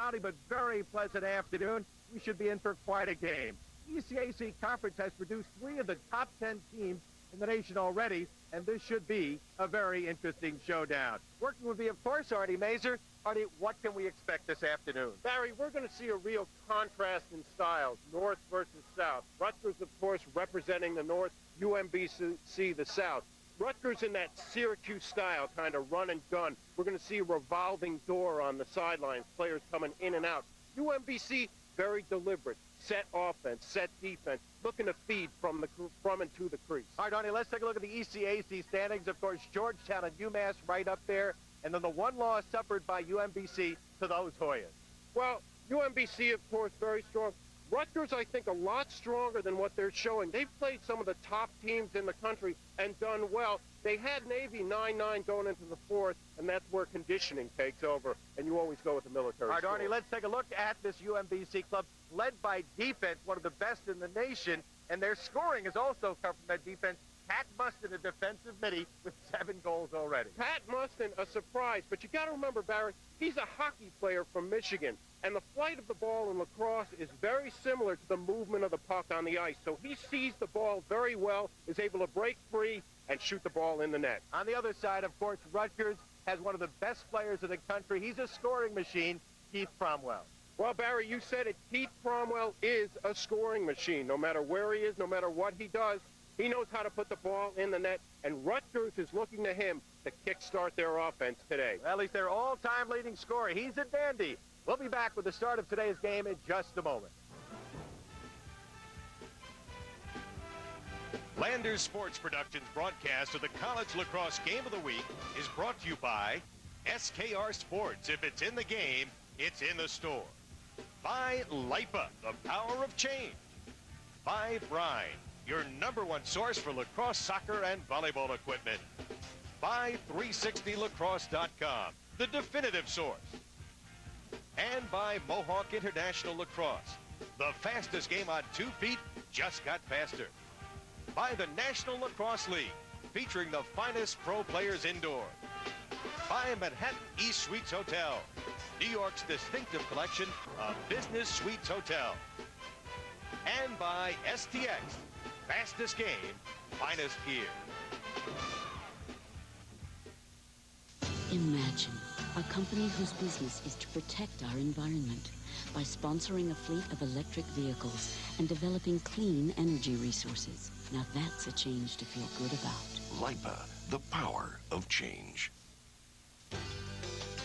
cloudy but very pleasant afternoon. We should be in for quite a game. The ECAC Conference has produced 3 of the top 10 teams in the nation already, and this should be a very interesting showdown. Working with me, of course, Artie Mazer. Artie, what can we expect this afternoon? Barry, we're going to see a real contrast in styles, north versus south. Rutgers, of course, representing the north, UMBC, the south. Rutgers in that Syracuse style, kind of run and gun. We're going to see a revolving door on the sidelines, players coming in and out. UMBC, very deliberate. Set offense, set defense, looking to feed from and to the crease. All right, Artie, let's take a look at the ECAC standings. Of course, Georgetown and UMass right up there. And then the one loss suffered by UMBC to those Hoyas. Well, UMBC, of course, very strong. Rutgers, I think, a lot stronger than what they're showing. They've played some of the top teams in the country and done well. They had Navy 9-9 going into the 4th, and that's where conditioning takes over, and you always go with the military. All right, Arnie, let's take a look at this UMBC club, led by defense, one of the best in the nation, and their scoring has also come from that defense. Pat Mustin, a defensive midi, with 7 goals already. Pat Mustin, a surprise, but you got to remember, Barry, he's a hockey player from Michigan, and the flight of the ball in lacrosse is very similar to the movement of the puck on the ice. So he sees the ball very well, is able to break free and shoot the ball in the net. On the other side, of course, Rutgers has one of the best players in the country. He's a scoring machine, Keith Cromwell. Well, Barry, you said it. Keith Cromwell is a scoring machine. No matter where he is, no matter what he does, he knows how to put the ball in the net, and Rutgers is looking to him to kickstart their offense today. Well, he's their all-time leading scorer. He's a dandy. We'll be back with the start of today's game in just a moment. Landers Sports Productions broadcast of the College Lacrosse Game of the Week is brought to you by SKR Sports. If it's in the game, it's in the store. By LIPA, the power of change. By Brine, your #1 source for lacrosse, soccer, and volleyball equipment. By 360lacrosse.com, the definitive source. And by Mohawk International Lacrosse, the fastest game on 2 feet just got faster. By the National Lacrosse League, featuring the finest pro players indoor. By Manhattan East Suites Hotel, New York's distinctive collection of business suites hotel. And by STX, fastest game, finest gear. Imagine a company whose business is to protect our environment by sponsoring a fleet of electric vehicles and developing clean energy resources. Now that's a change to feel good about. LIPA, the power of change.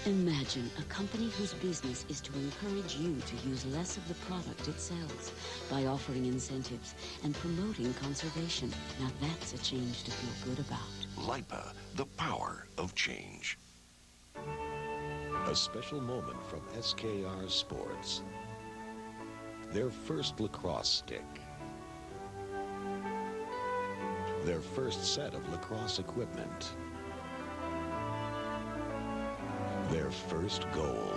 Imagine a company whose business is to encourage you to use less of the product it sells by offering incentives and promoting conservation. Now that's a change to feel good about. LIPA, the power of change. A special moment from SKR Sports. Their first lacrosse stick. Their first set of lacrosse equipment. Their first goal.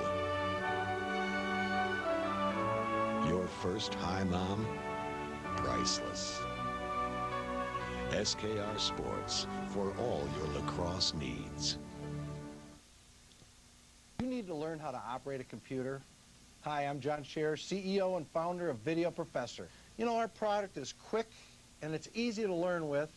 Your first high, Mom? Priceless. SKR Sports, for all your lacrosse needs. You need to learn how to operate a computer. Hi, I'm John Scherer, CEO and founder of Video Professor. You know, our product is quick and it's easy to learn with,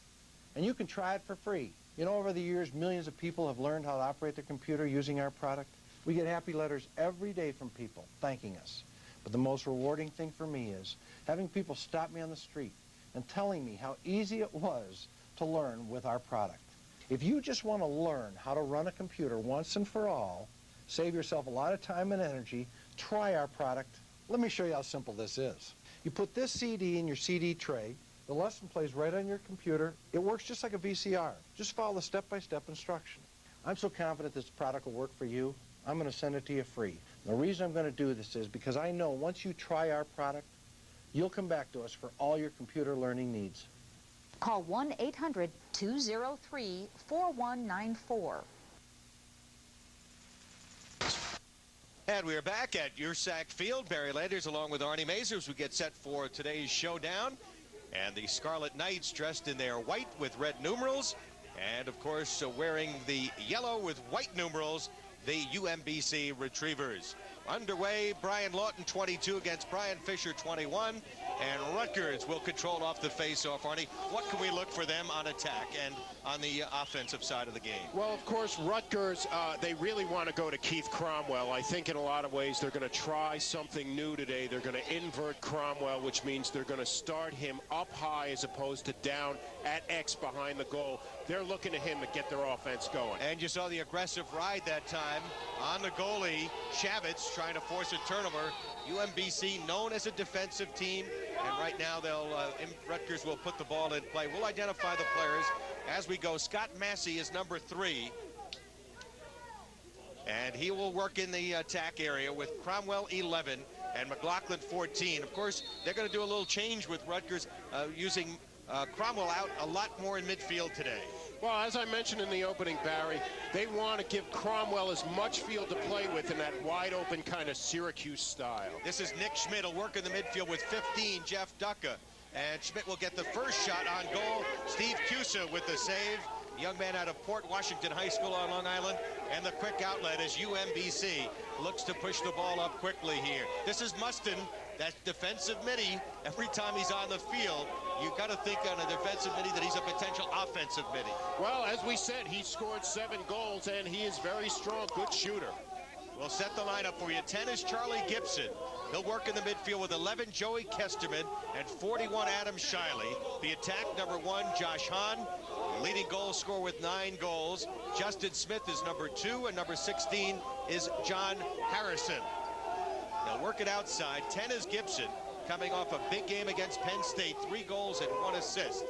and you can try it for free. You know, over the years, millions of people have learned how to operate their computer using our product. We get happy letters every day from people thanking us. But the most rewarding thing for me is having people stop me on the street and telling me how easy it was to learn with our product. If you just want to learn how to run a computer once and for all, save yourself a lot of time and energy, try our product. Let me show you how simple this is. You put this CD in your CD tray. The lesson plays right on your computer. It works just like a VCR. Just follow the step-by-step instruction. I'm so confident this product will work for you, I'm going to send it to you free. The reason I'm going to do this is because I know once you try our product, you'll come back to us for all your computer learning needs. Call 1-800-203-4194. And we are back at URSAC Field. Barry Landers along with Arnie Mazer as we get set for today's showdown. And the Scarlet Knights dressed in their white with red numerals. And, of course, wearing the yellow with white numerals, the UMBC Retrievers. Underway, Brian Lawton 22 against Brian Fisher 21, and Rutgers will control off the face-off. Arnie, what can we look for them on attack and on the offensive side of the game? Well, of course, Rutgers, they really want to go to Keith Cromwell. I think in a lot of ways they're going to try something new today. They're going to invert Cromwell, which means they're going to start him up high as opposed to down at X behind the goal. They're looking to him to get their offense going. And you saw the aggressive ride that time on the goalie, Shavitz, trying to force a turnover. UMBC known as a defensive team, and right now Rutgers will put the ball in play. We'll identify the players as we go. Scott Massey is number 3, and he will work in the attack area with Cromwell 11 and McLaughlin 14. Of course, they're going to do a little change with Rutgers using Cromwell out a lot more in midfield today. Well, as I mentioned in the opening, Barry, they want to give Cromwell as much field to play with in that wide-open kind of Syracuse style. This is Nick Schmidt. Will work in the midfield with 15, Jeff Ducka. And Schmidt will get the first shot on goal. Steve Cusa with the save. Young man out of Port Washington High School on Long Island. And the quick outlet as UMBC looks to push the ball up quickly here. This is Mustin, that defensive midi. Every time he's on the field, you've got to think on a defensive midi that he's a potential offensive midi. Well, as we said, he scored 7 goals, and he is very strong, good shooter. We'll set the lineup for you. 10 is Charlie Gibson. He'll work in the midfield with 11, Joey Kesterman, and 41, Adam Shiley. The attack, number 1, Josh Hahn. Leading goal scorer with 9 goals. Justin Smith is number 2, and number 16 is John Harrison. They'll work it outside. 10 is Gibson, coming off a big game against Penn State. 3 goals and 1 assist.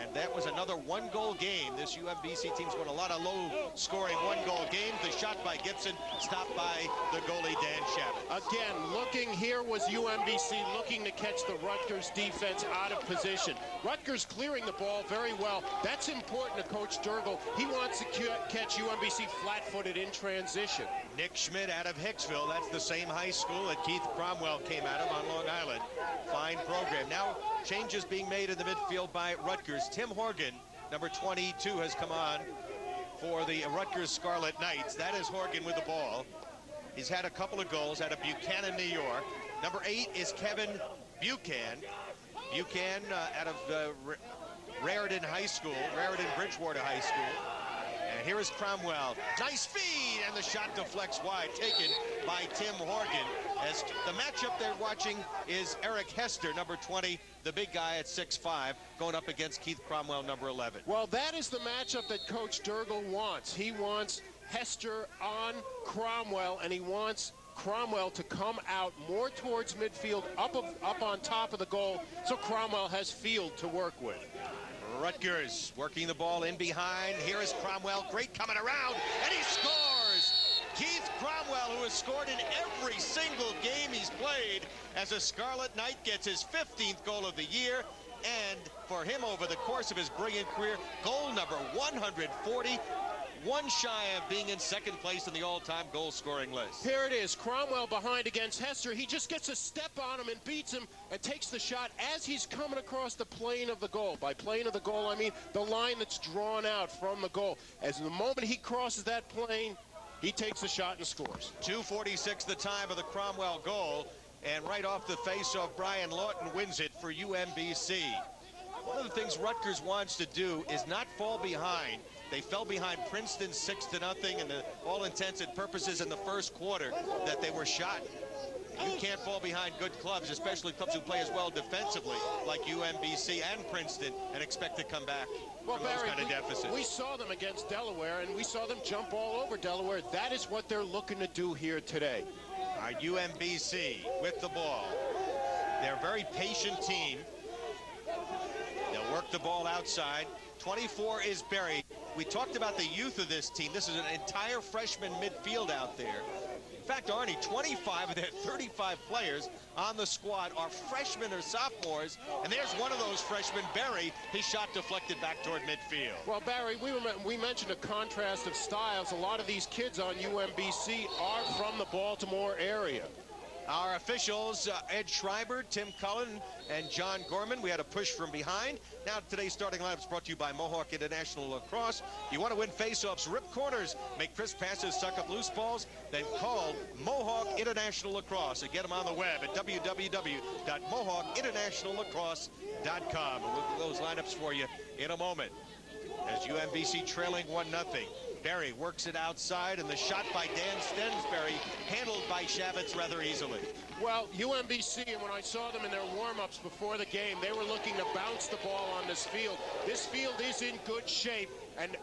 And that was another 1-goal game. This UMBC team's won a lot of low-scoring 1-goal games. The shot by Gibson, stopped by the goalie, Dan Shavitz. Again, looking here was UMBC looking to catch the Rutgers defense out of position. Rutgers clearing the ball very well. That's important to Coach Durgel. He wants to catch UMBC flat-footed in transition. Nick Schmidt out of Hicksville. That's the same high school that Keith Cromwell came out of on Long Island. Fine program. Now changes being made in the midfield by Rutgers. Tim Horgan, number 22, has come on for the Rutgers Scarlet Knights. That is Horgan with the ball. He's had a couple of goals out of Buchanan, New York. Number 8 is Kevin Buchan. Buchan out of Raritan High School, Raritan Bridgewater High School. And here is Cromwell. Nice feed, and the shot deflects wide, taken by Tim Horgan. As the matchup they're watching is Eric Hester, number 20, the big guy at 6'5", going up against Keith Cromwell, number 11. Well, that is the matchup that Coach Durgel wants. He wants Hester on Cromwell, and he wants Cromwell to come out more towards midfield, up on top of the goal, so Cromwell has field to work with. Rutgers working the ball in behind. Here is Cromwell, great coming around, and he scores! Keith Cromwell, who has scored in every single game he's played as a Scarlet Knight, gets his 15th goal of the year, and for him over the course of his brilliant career, goal number 140, one shy of being in second place in the all-time goal-scoring list. Here it is, Cromwell behind against Hester. He just gets a step on him and beats him and takes the shot as he's coming across the plane of the goal. By plane of the goal, I mean the line that's drawn out from the goal. As the moment he crosses that plane, he takes the shot and scores. 2:46 the time of the Cromwell goal, and right off the face-off, Brian Lawton wins it for UMBC. One of the things Rutgers wants to do is not fall behind. They fell behind Princeton 6-0, and all intents and purposes in the first quarter that they were shot. You can't fall behind good clubs, especially clubs who play as well defensively like UMBC and Princeton, and expect to come back from those kind of deficits. We saw them against Delaware, and we saw them jump all over Delaware. That is what they're looking to do here today. All right, UMBC with the ball. They're a very patient team. They'll work the ball outside. 24 is Berry. We talked about the youth of this team. This is an entire freshman midfield out there. In fact, Arnie, 25 of their 35 players on the squad are freshmen or sophomores, and there's one of those freshmen, Berry. His shot deflected back toward midfield. Well, Barry, we mentioned a contrast of styles. A lot of these kids on UMBC are from the Baltimore area. Our officials, Ed Schreiber, Tim Cullen, and John Gorman. We had a push from behind. Now today's starting lineup is brought to you by Mohawk International Lacrosse. You want to win face-offs, rip corners, make crisp passes, suck up loose balls, then call Mohawk International Lacrosse and get them on the web at www.mohawkinternationallacrosse.com. And we'll do those lineups for you in a moment. As UMBC trailing 1-0. Berry works it outside, and the shot by Dan Stensberry handled by Shavitz rather easily. Well, UMBC, and when I saw them in their warm-ups before the game, they were looking to bounce the ball on this field. This field is in good shape, and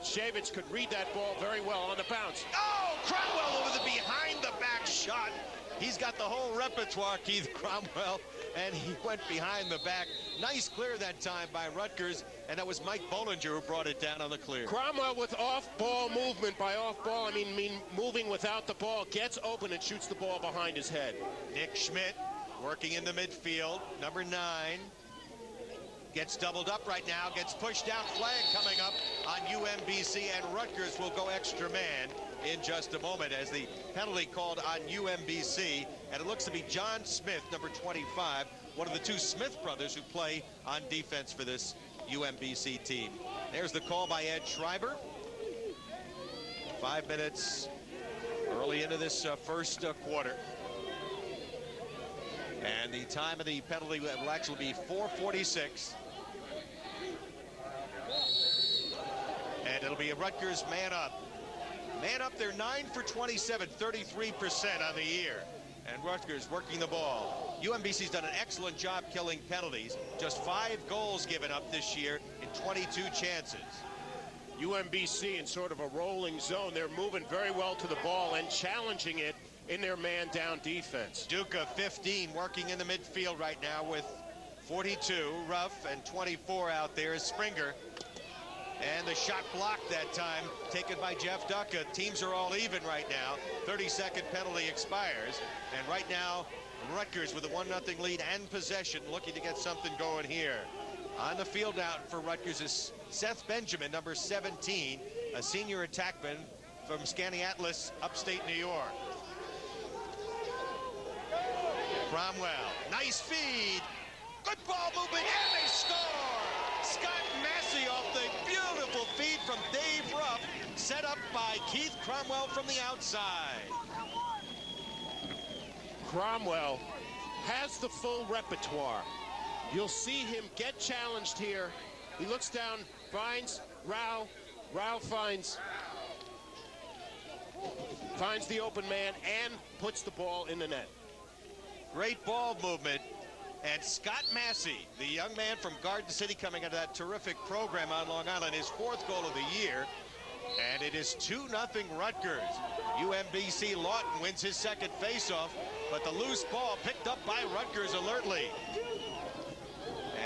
Shavitz could read that ball very well on the bounce. Oh, Cromwell over the behind-the-back shot. He's got the whole repertoire, Keith Cromwell, and he went behind the back. Nice clear that time by Rutgers, and that was Mike Bollinger who brought it down on the clear. Cromwell with off-ball movement. By off-ball, I mean moving without the ball, gets open and shoots the ball behind his head. Nick Schmidt working in the midfield, number 9. Gets doubled up right now, gets pushed down, flag coming up on UMBC, and Rutgers will go extra man in just a moment as the penalty called on UMBC, and it looks to be John Smith, number 25, one of the 2 Smith brothers who play on defense for this UMBC team. There's the call by Ed Schreiber. 5 minutes early into this first quarter. And the time of the penalty will actually be 4:46. And it'll be a Rutgers man up. Man up, they're 9 for 27, 33% on the year. And Rutgers working the ball. UMBC's done an excellent job killing penalties. Just 5 goals given up this year in 22 chances. UMBC in sort of a rolling zone. They're moving very well to the ball and challenging it in their man-down defense. Duca, 15, working in the midfield right now with 42, Ruff, and 24 out there is Springer. And the shot blocked that time, taken by Jeff Duca. Teams are all even right now. 30-second penalty expires. And right now, Rutgers with a 1-0 lead and possession, looking to get something going here. On the field out for Rutgers is Seth Benjamin, number 17, a senior attackman from Skaneateles, upstate New York. Cromwell, nice feed. Good ball movement, and they score! Scott Massey off the beautiful feed from Dave Ruff, set up by Keith Cromwell from the outside. Cromwell has the full repertoire. You'll see him get challenged here. He looks down, finds Rao. Rao finds the open man and puts the ball in the net. Great ball movement. And Scott Massey, the young man from Garden City coming out of that terrific program on Long Island, his 4th goal of the year. And it is 2-0 Rutgers. UMBC Lawton wins his 2nd faceoff, but the loose ball picked up by Rutgers alertly.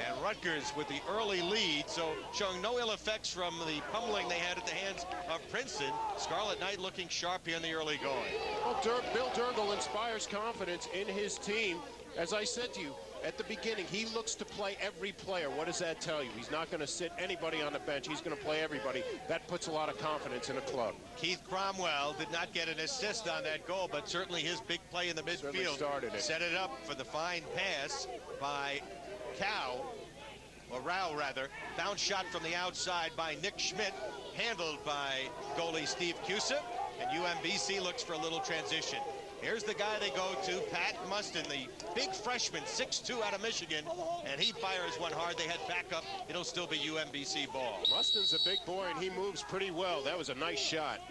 And Rutgers with the early lead, so showing no ill effects from the pummeling they had at the hands of Princeton. Scarlet Knight looking sharp here in the early going. Well, Bill Durgel inspires confidence in his team. As I said to you at the beginning, he looks to play every player. What does that tell you? He's not going to sit anybody on the bench. He's going to play everybody. That puts a lot of confidence in a club. Keith Cromwell did not get an assist on that goal, but certainly his big play in the midfield set it up for the fine pass by Rao rather. Bounce shot from the outside by Nick Schmidt, handled by goalie Steve Cusa, and UMBC looks for a little transition. Here's the guy they go to, Pat Mustin, the big freshman, 6'2" out of Michigan, and he fires one hard. They head back up. It'll still be UMBC ball. Mustin's a big boy, and he moves pretty well. That was a nice shot.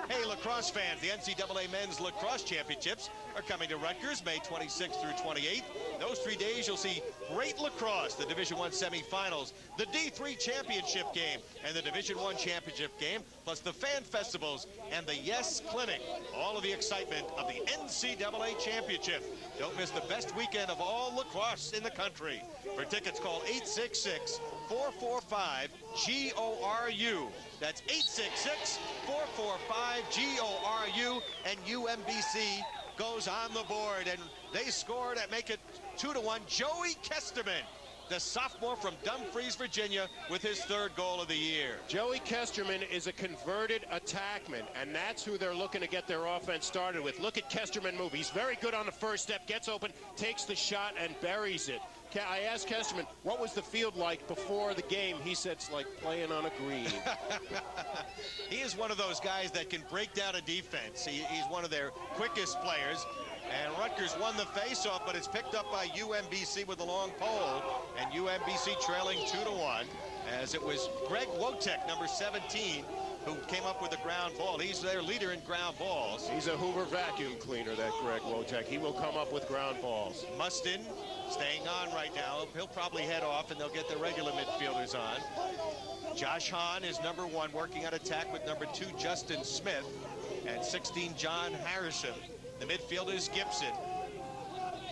Hey, lacrosse fans, the NCAA Men's Lacrosse Championships are coming to Rutgers May 26th through 28th. Those 3 days, you'll see great lacrosse, the Division I semifinals, the D3 championship game, and the Division I championship game, plus the fan festivals and the Yes Clinic. All of the excitement of the NCAA Championship. Don't miss the best weekend of all lacrosse in the country. For tickets, call 866-445-GORU. That's 866-445-GORU, and UMBC goes on the board, and they scored at make it 2-1. Joey Kesterman the sophomore from Dumfries, Virginia, with his 3rd goal of the year. Joey Kesterman is a converted attackman, and that's who they're looking to get their offense started with. Look at Kesterman move. He's very good on the first step, gets open, takes the shot, and buries it. I asked Kesterman, what was the field like before the game? He said it's like playing on a green. He is one of those guys that can break down a defense. He's one of their quickest players. And Rutgers won the faceoff, but it's picked up by UMBC with a long pole. And UMBC trailing 2-1, as it was Greg Wotek, number 17, who came up with the ground ball. He's their leader in ground balls. He's a Hoover vacuum cleaner, that Greg Wotek. He will come up with ground balls. Mustin staying on right now. He'll probably head off, and they'll get the regular midfielders on. Josh Hahn is number 1, working on attack with number 2, Justin Smith, and 16, John Harrison. The midfielder is Gibson.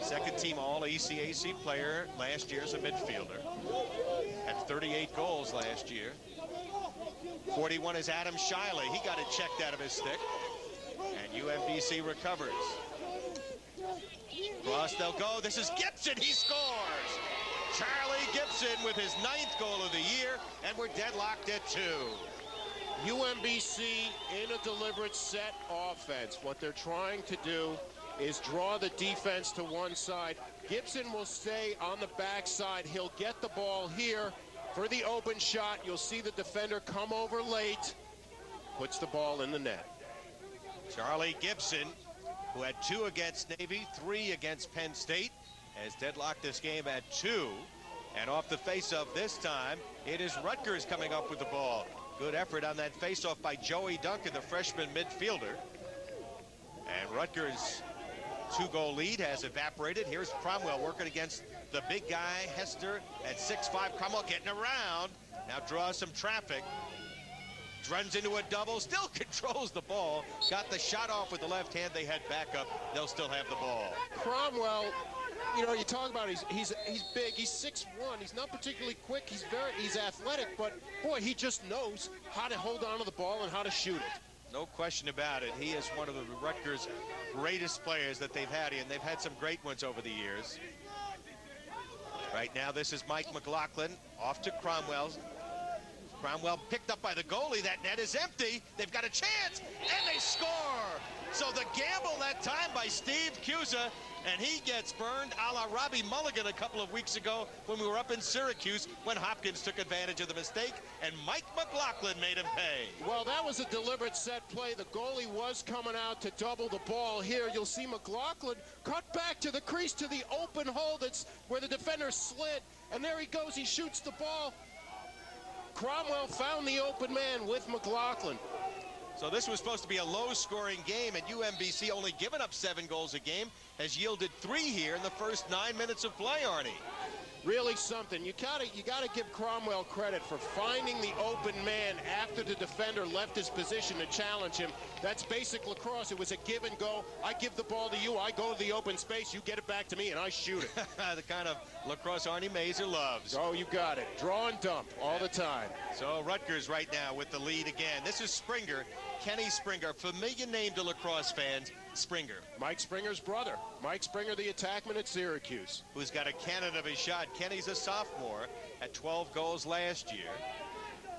Second team All-ECAC player last year as a midfielder. Had 38 goals last year. 41 is Adam Shiley. He got it checked out of his stick. And UMBC recovers. Cross they'll go. This is Gibson. He scores. Charlie Gibson with his 9th goal of the year. And we're deadlocked at 2. UMBC in a deliberate set offense. What they're trying to do is draw the defense to one side. Gibson will stay on the backside. He'll get the ball here for the open shot. You'll see the defender come over late, puts the ball in the net. Charlie Gibson, who had 2 against Navy, 3 against Penn State, has deadlocked this game at 2. And off the faceoff this time, it is Rutgers coming up with the ball. Good effort on that faceoff by Joey Duncan, the freshman midfielder. And Rutgers' 2-goal lead has evaporated. Here's Cromwell working against the big guy, Hester, at 6'5". Cromwell getting around. Now draws some traffic. Runs into a double, still controls the ball. Got the shot off with the left hand. They head back up. They'll still have the ball. Cromwell, you know, you talk about he's big. He's 6'1". He's not particularly quick. He's athletic, but boy, he just knows how to hold on to the ball and how to shoot it. No question about it. He is one of the Rutgers' greatest players that they've had, and they've had some great ones over the years. Right now, this is Mike McLaughlin off to Cromwell. Cromwell picked up by the goalie. That net is empty. They've got a chance, and they score. So the gamble that time by Steve Cusa, and he gets burned a la Robbie Mulligan a couple of weeks ago when we were up in Syracuse when Hopkins took advantage of the mistake, and Mike McLaughlin made him pay. Well, that was a deliberate set play. The goalie was coming out to double the ball here. You'll see McLaughlin cut back to the crease to the open hole that's where the defender slid, and there he goes. He shoots the ball. Cromwell found the open man with McLaughlin. So this was supposed to be a low-scoring game, and UMBC, only giving up 7 goals a game, has yielded 3 here in the first 9 minutes of play, Arnie. Really something. You gotta give Cromwell credit for finding the open man after the defender left his position to challenge him. That's basic lacrosse. It was a give and go. I give the ball to you. I go to the open space. You get it back to me, and I shoot it. The kind of lacrosse Arnie Mazer loves. Oh, you got it. Draw and dump all the time. So Rutgers right now with the lead again. This is Springer, Kenny Springer, familiar name to lacrosse fans. Springer. Mike Springer's brother. Mike Springer, the attackman at Syracuse. Who's got a cannon of his shot. Kenny's a sophomore, had 12 goals last year,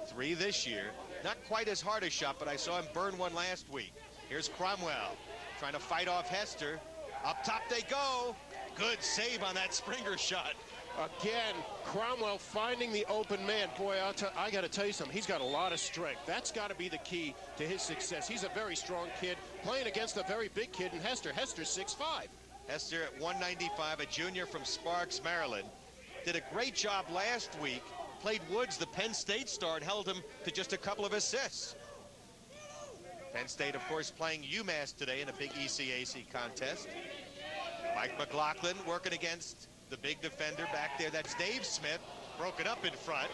3 this year. Not quite as hard a shot, but I saw him burn one last week. Here's Cromwell trying to fight off Hester. Up top they go. Good save on that Springer shot. Again, Cromwell finding the open man. Boy, I got to tell you something. He's got a lot of strength. That's got to be the key to his success. He's a very strong kid playing against a very big kid in Hester. Hester's 6'5". Hester at 195, a junior from Sparks, Maryland. Did a great job last week. Played Woods, the Penn State star, and held him to just a couple of assists. Penn State, of course, playing UMass today in a big ECAC contest. Mike McLaughlin working against the big defender back there. That's Dave Smith, broken up in front.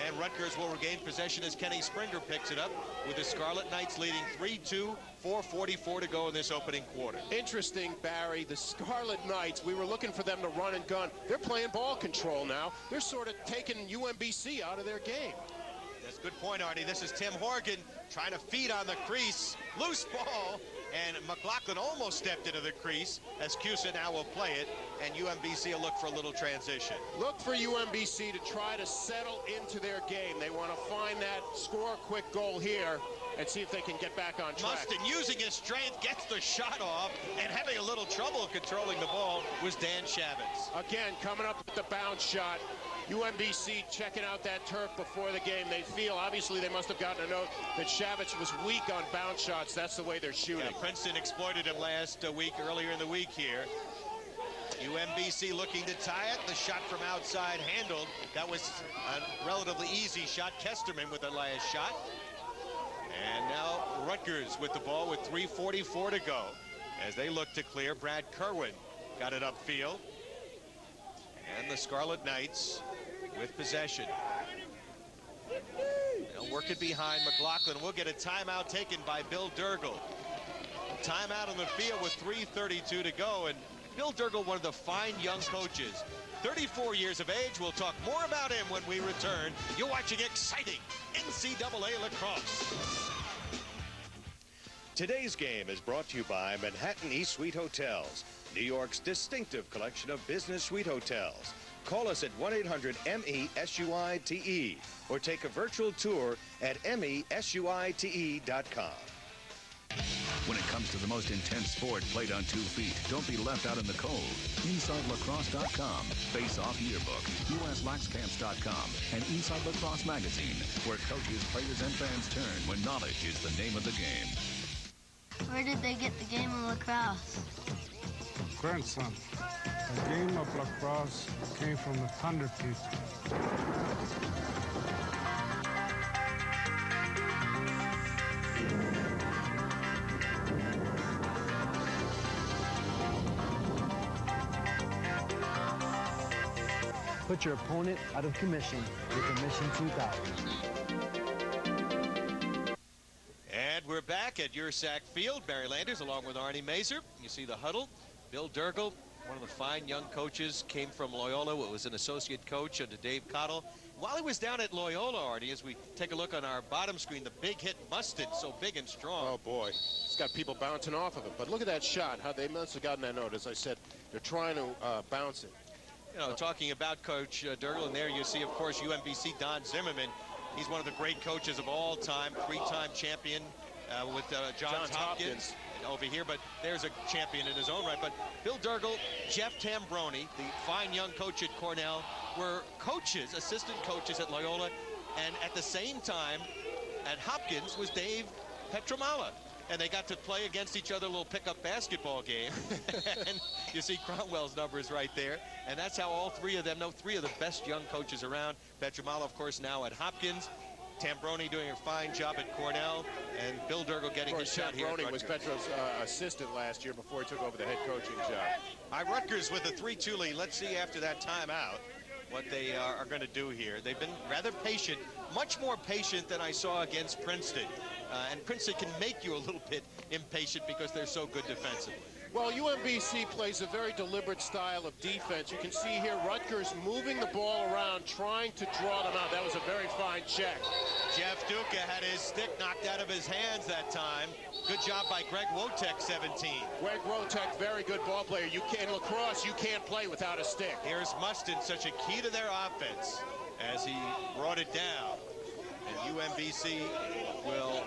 And Rutgers will regain possession as Kenny Springer picks it up with the Scarlet Knights leading 3-2, 4:44 to go in this opening quarter. Interesting, Barry. The Scarlet Knights, we were looking for them to run and gun. They're playing ball control now. They're sort of taking UMBC out of their game. That's a good point, Artie. This is Tim Horgan trying to feed on the crease. Loose ball. and McLaughlin almost stepped into the crease as Cusa now will play it, and UMBC will look for a little transition. Look for UMBC to try to settle into their game. They want to find that, score a quick goal here, and see if they can get back on track. Mustin, using his strength, gets the shot off, and having a little trouble controlling the ball was Dan Shavitz. Again, coming up with the bounce shot. UMBC checking out that turf before the game. They feel, obviously, they must have gotten a note that Shavitz was weak on bounce shots. That's the way they're shooting. Yeah, Princeton exploited him last week, earlier in the week here. UMBC looking to tie it. The shot from outside handled. That was a relatively easy shot. Kesterman with the last shot. And now Rutgers with the ball with 3:44 to go. As they look to clear, Brad Kerwin got it upfield. And the Scarlet Knights with possession. They'll work it behind McLaughlin. We'll get a timeout taken by Bill Durgel. Timeout on the field with 3:32 to go. And Bill Durgel, one of the fine young coaches. 34 years of age. We'll talk more about him when we return. You're watching exciting NCAA lacrosse. Today's game is brought to you by Manhattan East Suite Hotels, New York's distinctive collection of business suite hotels. Call us at 1-800-MESUITE or take a virtual tour at MESUITE.com. When it comes to the most intense sport played on 2 feet, don't be left out in the cold. InsideLacrosse.com, Face Off Yearbook, USLaxCamps.com, and Inside Lacrosse Magazine, where coaches, players, and fans turn when knowledge is the name of the game. Where did they get the game of lacrosse? Grandson, the game of lacrosse came from the Thunder people. Put your opponent out of commission with the Mission 2000. And we're back at Ursack Field. Barry Landers along with Arnie Mazer. You see the huddle. Bill Durgel, one of the fine young coaches, came from Loyola, was an associate coach under Dave Cottle. While he was down at Loyola, Arnie, as we take a look on our bottom screen, the big hit Mustin, so big and strong. Oh, boy. It's got people bouncing off of it. But look at that shot, how they must have gotten that note. As I said, they're trying to bounce it. You know, talking about Coach Durgel, and there you see, of course, UMBC Don Zimmerman. He's one of the great coaches of all time, 3-time champion with Johns Hopkins over here, but there's a champion in his own right. But Bill Durgel, Jeff Tambroni, the fine young coach at Cornell, were coaches, assistant coaches at Loyola, and at the same time at Hopkins was Dave Petramala. And they got to play against each other, a little pickup basketball game. And you see Cromwell's numbers right there. And that's how all three of them know, three of the best young coaches around. Petramala, of course, now at Hopkins. Tambroni doing a fine job at Cornell. And Bill Durgel getting his shot here at Tambroni Rutgers. was Petro's assistant last year before he took over the head coaching job. Rutgers with a 3-2 lead. Let's see after that timeout what they are going to do here. They've been rather patient, much more patient than I saw against Princeton. And Princeton can make you a little bit impatient because they're so good defensively. Well, UMBC plays a very deliberate style of defense. You can see here Rutgers moving the ball around, trying to draw them out. That was a very fine check. Jeff Duca had his stick knocked out of his hands that time. Good job by Greg Wotek, 17. Greg Wotek, very good ball player. You can lacrosse, you can't play without a stick. Here's Mustin, such a key to their offense as he brought it down. And UMBC will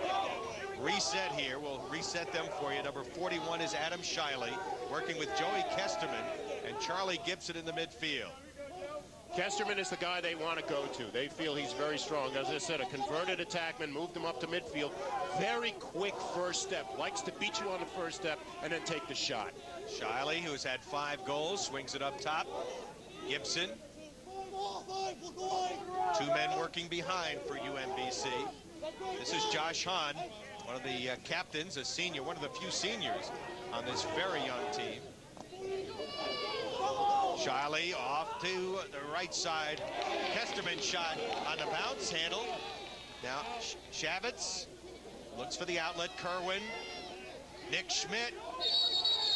reset here. We'll reset them for you. Number 41 is Adam Shiley, working with Joey Kesterman and Charlie Gibson in the midfield. Kesterman is the guy they want to go to. They feel he's very strong. As I said, a converted attackman, moved him up to midfield. Very quick first step. Likes to beat you on the first step and then take the shot. Shiley, who's had 5 goals, swings it up top. Gibson. 2 men working behind for UMBC. This is Josh Hahn, one of the captains, a senior, one of the few seniors on this very young team. Shiley off to the right side. Kesterman shot on the bounce, handle. Now Shavitz looks for the outlet. Kerwin. Nick Schmidt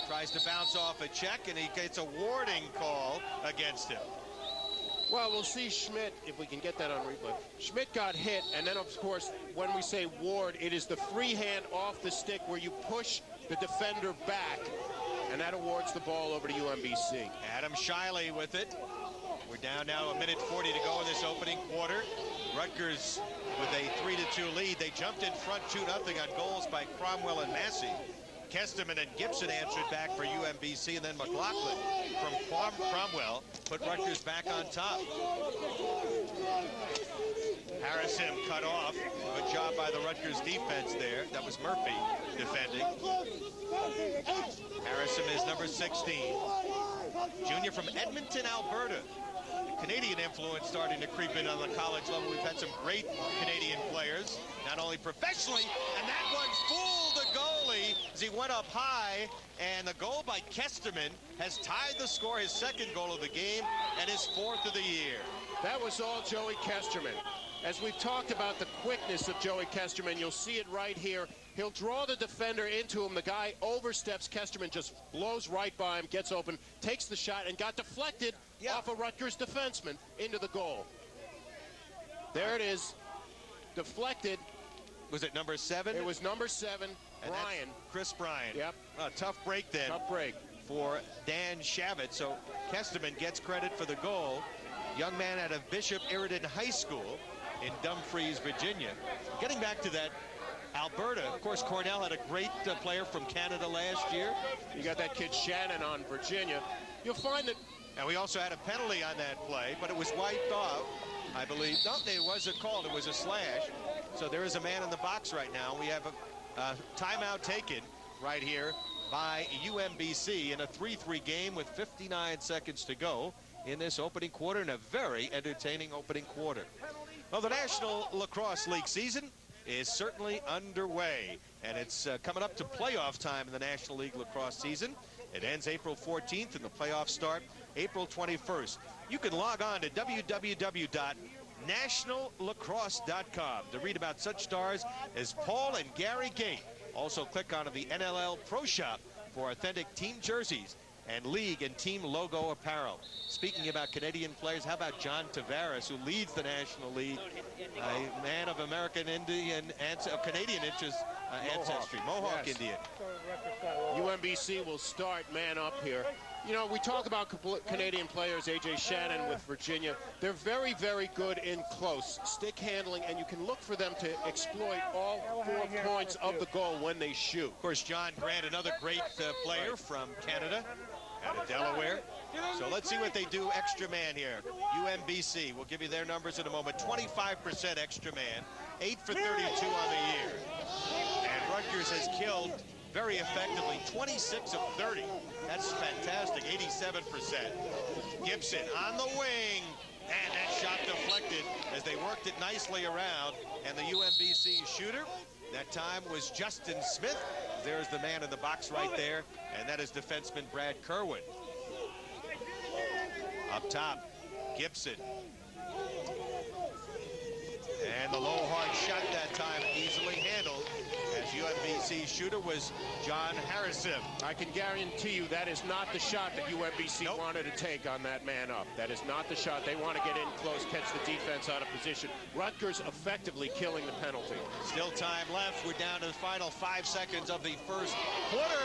tries to bounce off a check, and he gets a warding call against him. Well, we'll see Schmidt, if we can get that on replay. Schmidt got hit, and then, of course, when we say ward, it is the free hand off the stick where you push the defender back, and that awards the ball over to UMBC. Adam Shiley with it. We're down now 1:40 to go in this opening quarter. Rutgers with a 3-2 lead. They jumped in front 2-0 on goals by Cromwell and Massey. Kesterman and Gibson answered back for UMBC, and then McLaughlin from Cromwell put Rutgers back on top. Harrison cut off. Good job by the Rutgers defense there. That was Murphy defending. Harrison is number 16. Junior from Edmonton, Alberta. Canadian influence starting to creep in on the college level. We've had some great Canadian players, not only professionally, and that one fooled the goalie as he went up high, and the goal by Kesterman has tied the score, his second goal of the game, and his 4th of the year. That was all Joey Kesterman. As we've talked about the quickness of Joey Kesterman, you'll see it right here. He'll draw the defender into him. The guy oversteps. Kesterman just blows right by him, gets open, takes the shot, and got deflected off a Rutgers defenseman into the goal. There it is, deflected. Was it number 7? It was number 7, and Bryan. Chris Bryan. Yep. Tough break then. Tough break. For Dan Shavitz. So Kesterman gets credit for the goal. Young man out of Bishop Sheridan High School in Dumfries, Virginia. Getting back to that, Alberta, of course, Cornell had a great player from Canada last year. You got that kid Shannon on Virginia. You'll find that. And we also had a penalty on that play, but it was wiped off, I believe. No, it wasn't called. It was a slash. So there is a man in the box right now. We have a timeout taken right here by UMBC in a 3-3 game with 59 seconds to go in this opening quarter, and a very entertaining opening quarter. Well, the National Lacrosse League season is certainly underway, and it's coming up to playoff time in the National League Lacrosse season. It ends April 14th, and the playoffs start April 21st. You can log on to www.nationallacrosse.com to read about such stars as Paul and Gary Gate. Also click on the NLL Pro Shop for authentic team jerseys and league and team logo apparel. Speaking about Canadian players, how about John Tavares, who leads the National League, a man of American Indian and Canadian ancestry, Mohawk Yes. Indian. UMBC will start man up here. You know, we talk about Canadian players, A.J. Shannon with Virginia. They're very, very good in close stick handling, and you can look for them to exploit all 4 points of the goal when they shoot. Of course, John Grant, another great player from Canada, out of Delaware. So let's see what they do extra man here. UMBC, we'll give you their numbers in a moment. 25% extra man, 8 for 32 on the year. And Rutgers has killed very effectively, 26 of 30. That's fantastic, 87%. Gibson on the wing, and that shot deflected as they worked it nicely around. And the UMBC shooter, that time was Justin Smith. There's the man in the box right there, and that is defenseman Brad Kerwin. Up top, Gibson. And the low hard shot that time easily handled, as UMBC shooter was John Harrison. I can guarantee you that is not the shot that UMBC wanted to take on that man up. That is not the shot. They want to get in close, catch the defense out of position. Rutgers effectively killing the penalty. Still time left. We're down to the final 5 seconds of the first quarter.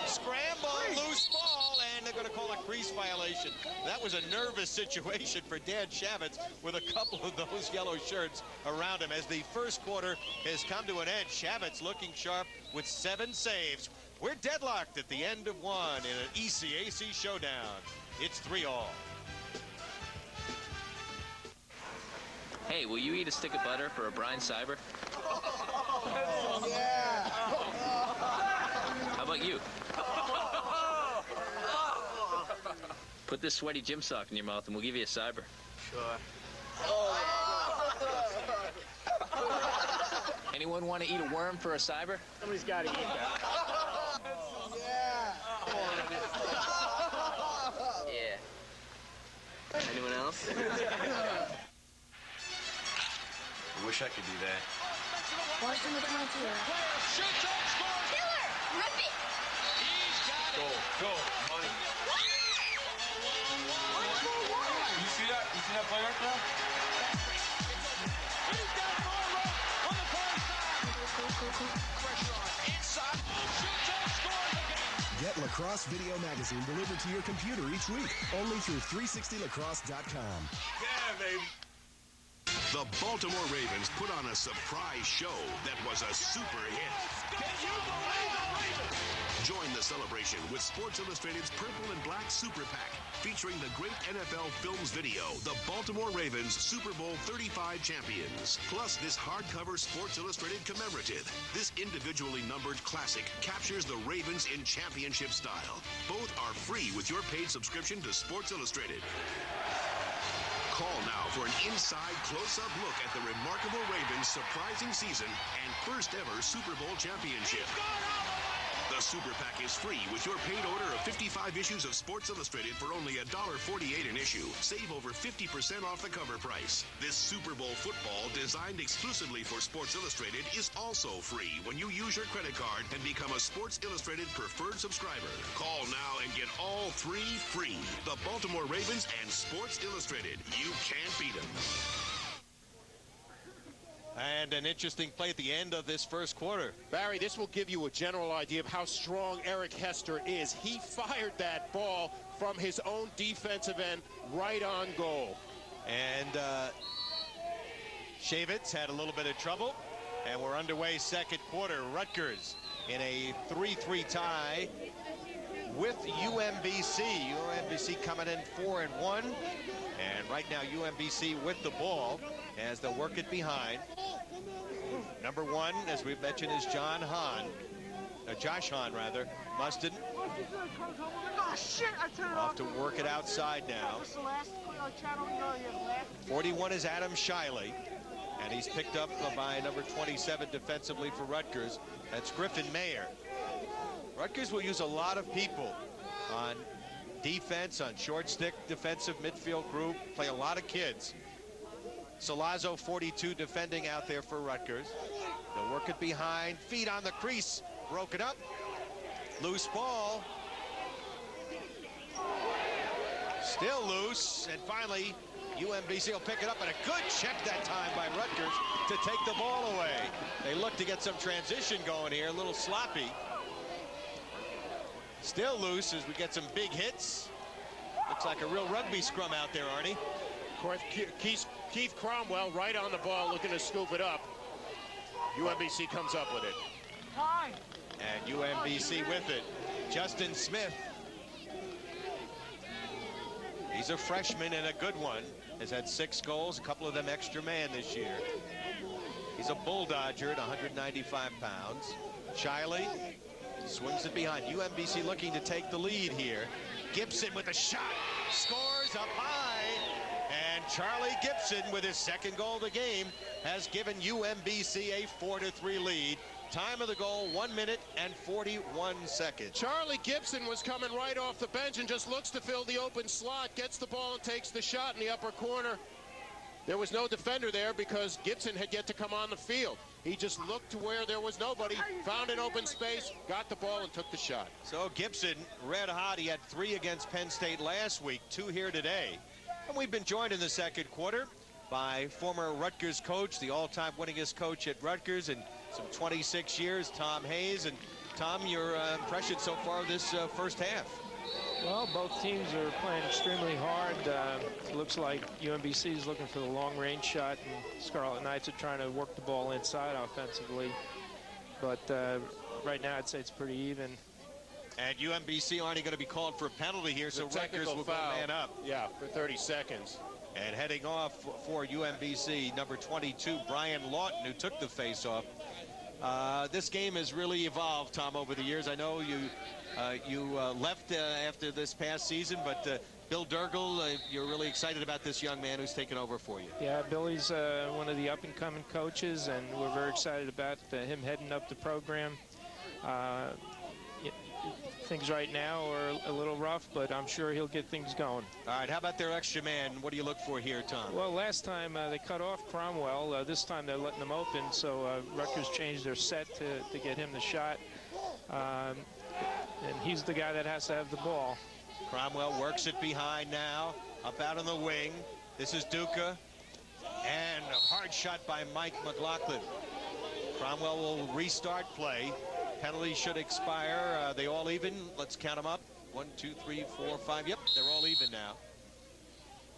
Scramble, loose ball, and they're going to call a crease violation. That was a nervous situation for Dan Shavitz with a couple of those yellow shirts around him as the first quarter has come to an end. Shavitz looking sharp with 7 saves. We're deadlocked at the end of one in an ECAC showdown. It's 3-all. Hey, will you eat a stick of butter for a brine cyber? Yeah. How about you? Put this sweaty gym sock in your mouth and we'll give you a cyber. Sure. Anyone want to eat a worm for a cyber? Somebody's got to eat that. Yeah. Yeah. Anyone else? I wish I could do that. Watch him with my tear. Shoots up, scores. Killer! Rip it! He's got it. Go, money. You see that? You see that play right there? He's got more rope on the far side. Pressure on. Inside. Shoots up. Get Lacrosse Video Magazine delivered to your computer each week, only through 360lacrosse.com. Yeah, baby. The Baltimore Ravens put on a surprise show that was a super hit. Can you believe the Ravens? Join the celebration with Sports Illustrated's Purple and Black Super Pack, featuring the great NFL Films video, the Baltimore Ravens Super Bowl 35 champions. Plus this hardcover Sports Illustrated commemorative. This individually numbered classic captures the Ravens in championship style. Both are free with your paid subscription to Sports Illustrated. Call now for an inside close-up look at the remarkable Ravens' surprising season and first ever Super Bowl championship. The Super Pack is free with your paid order of 55 issues of Sports Illustrated for only $1.48 an issue. Save over 50% off the cover price. This Super Bowl football, designed exclusively for Sports Illustrated, is also free when you use your credit card and become a Sports Illustrated preferred subscriber. Call now and get all three free. The Baltimore Ravens and Sports Illustrated. You can't beat them. And an interesting play at the end of this first quarter. Barry, this will give you a general idea of how strong Eric Hester is. He fired that ball from his own defensive end right on goal. And Shavitz had a little bit of trouble. And we're underway second quarter. Rutgers in a 3-3 tie with UMBC. UMBC coming in 4-1. And right now UMBC with the ball as they'll work it behind. Number one, as we've mentioned, is Josh Hahn, Mustin. Oh, shit, I turned it Off to work it outside now. 41 is Adam Shiley, and he's picked up by number 27 defensively for Rutgers. That's Griffin Mayer. Rutgers will use a lot of people on defense, on short stick defensive midfield group, play a lot of kids. Salazzo, 42, defending out there for Rutgers. They'll work it behind, feet on the crease, broken up, loose ball. Still loose, and finally UMBC will pick it up, and a good check that time by Rutgers to take the ball away. They look to get some transition going here, a little sloppy. Still loose as we get some big hits. Looks like a real rugby scrum out there, Arnie. Of course, Keith Cromwell right on the ball looking to scoop it up. UMBC comes up with it. And UMBC with it. Justin Smith. He's a freshman and a good one. Has had 6 goals, a couple of them extra man this year. He's a Bulldodger at 195 pounds. Shiley swings it behind. UMBC looking to take the lead here. Gibson with a shot. Scores up high. And Charlie Gibson, with his second goal of the game, has given UMBC a 4-3 lead. Time of the goal, 1 minute and 41 seconds. Charlie Gibson was coming right off the bench and just looks to fill the open slot, gets the ball and takes the shot in the upper corner. There was no defender there because Gibson had yet to come on the field. He just looked to where there was nobody, found an open space, got the ball and took the shot. So Gibson, red hot. He had 3 against Penn State last week, 2 here today. And we've been joined in the second quarter by former Rutgers coach, the all-time winningest coach at Rutgers in some 26 years, Tom Hayes. And Tom, your impression so far of this first half? Well, both teams are playing extremely hard. It looks like UMBC is looking for the long-range shot, and Scarlet Knights are trying to work the ball inside offensively. But right now, I'd say it's pretty even. And UMBC aren't going to be called for a penalty here, so Rutgers will go man up. Yeah, for 30 seconds. And heading off for UMBC, number 22, Brian Lawton, who took the face-off. This game has really evolved, Tom, over the years. I know you left after this past season, but Bill Durgel, you're really excited about this young man who's taken over for you. Yeah, Billy's one of the up-and-coming coaches, and we're very excited about him heading up the program. Things right now are a little rough, but I'm sure he'll get things going. All right, how about their extra man? What do you look for here, Tom? Well, last time they cut off Cromwell. This time they're letting him open, so Rutgers changed their set to get him the shot. And he's the guy that has to have the ball. Cromwell works it behind now, up out on the wing. This is Duca, and a hard shot by Mike McLaughlin. Cromwell will restart play. penalties should expire. They all even. Let's count them up. 1, 2, 3, 4, 5. Yep, they're all even now.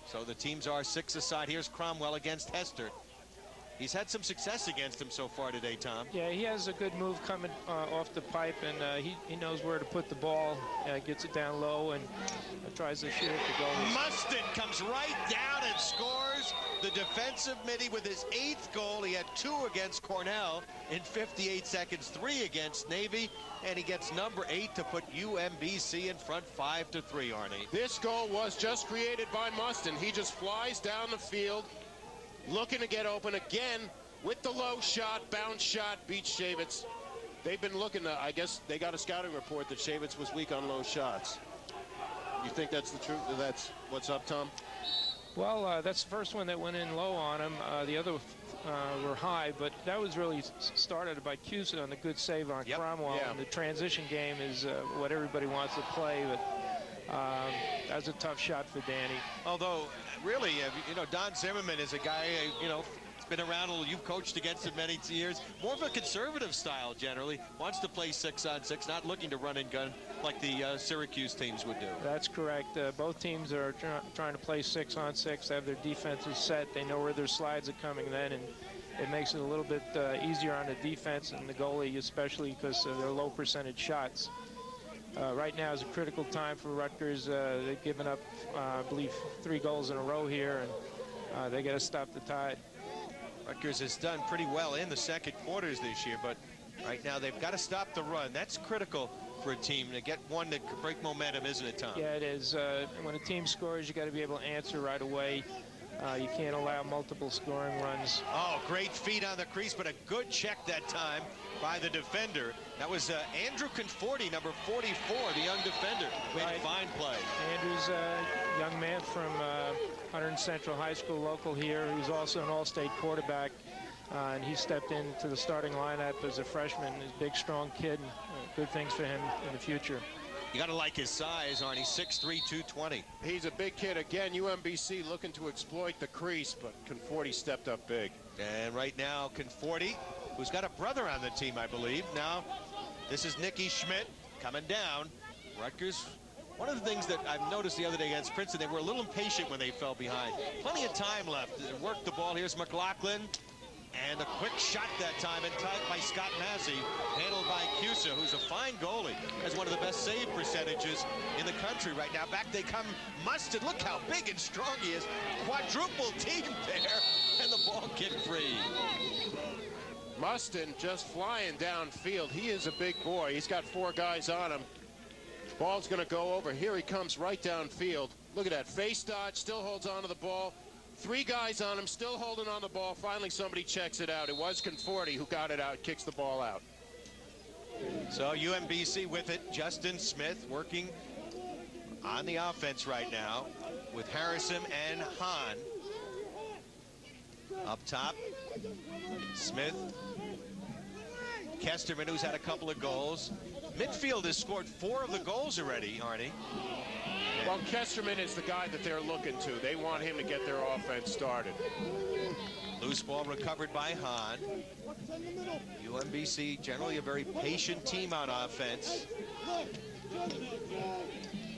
So the teams are 6 aside. Here's Cromwell against Hester. He's had some success against him so far today, Tom. Yeah, he has a good move coming off the pipe, and he knows where to put the ball. Gets it down low and tries to shoot it to goal. Mustin comes right down and scores the defensive midi with his 8th goal. He had 2 against Cornell in 58 seconds, 3 against Navy, and he gets number 8 to put UMBC in front 5-3, Arnie. This goal was just created by Mustin. He just flies down the field, looking to get open again with the low shot, bounce shot, beats Shavitz. They've been looking to, I guess they got a scouting report that Shavitz was weak on low shots. You think that's the truth? That's what's up, Tom? Well, that's the first one that went in low on him. The other were high, but that was really started by Cusa on the good save on Cromwell. Yeah. And the transition game is what everybody wants to play, but that was a tough shot for Danny. Although, really, you know, Don Zimmerman is a guy, you know, been around a little. You've coached against him many years. More of a conservative style generally. Wants to play 6-on-6, not looking to run and gun like the Syracuse teams would do. That's correct. Both teams are trying to play 6-on-6, have their defenses set. They know where their slides are coming then, and it makes it a little bit easier on the defense and the goalie, especially because of their low percentage shots. Right now is a critical time for Rutgers. They've given up, I believe, 3 goals in a row here, and they got to stop the tide. Rutgers has done pretty well in the second quarters this year, but right now they've got to stop the run. That's critical for a team to get one that could break momentum, isn't it, Tom? Yeah, it is. When a team scores, you got to be able to answer right away. You can't allow multiple scoring runs. Oh, great feet on the crease, but a good check that time by the defender. That was Andrew Conforti, number 44, the young defender. Made a fine play. Andrew's a young man from Hunterdon Central High School, local here. He's also an all-state quarterback, and he stepped into the starting lineup as a freshman. He's a big, strong kid, and good things for him in the future. You got to like his size, Arnie. 6'3", 220. He's a big kid. Again, UMBC looking to exploit the crease, but Conforti stepped up big. And right now, Conforti, who's got a brother on the team, I believe. Now, this is Nicky Schmidt coming down. Rutgers, one of the things that I've noticed the other day against Princeton, they were a little impatient when they fell behind. Plenty of time left to work the ball. Here's McLaughlin. And a quick shot that time, and tied by Scott Massey, handled by Cusa, who's a fine goalie, has one of the best save percentages in the country right now. Back they come, Mustard. Look how big and strong he is. Quadruple team there, and the ball kicked free. Mustin just flying downfield. He is a big boy. He's got 4 guys on him. Ball's going to go over. Here he comes right downfield. Look at that. Face dodge, still holds on to the ball. 3 guys on him, still holding on the ball. Finally, somebody checks it out. It was Conforti who got it out, kicks the ball out. So UMBC with it. Justin Smith working on the offense right now with Harrison and Hahn. Up top, Smith. Kesterman, who's had a couple of goals. Midfield has scored 4 of the goals already, Arnie. Well, Kesterman is the guy that they're looking to. They want him to get their offense started. Loose ball recovered by Hahn. UMBC, generally a very patient team on offense.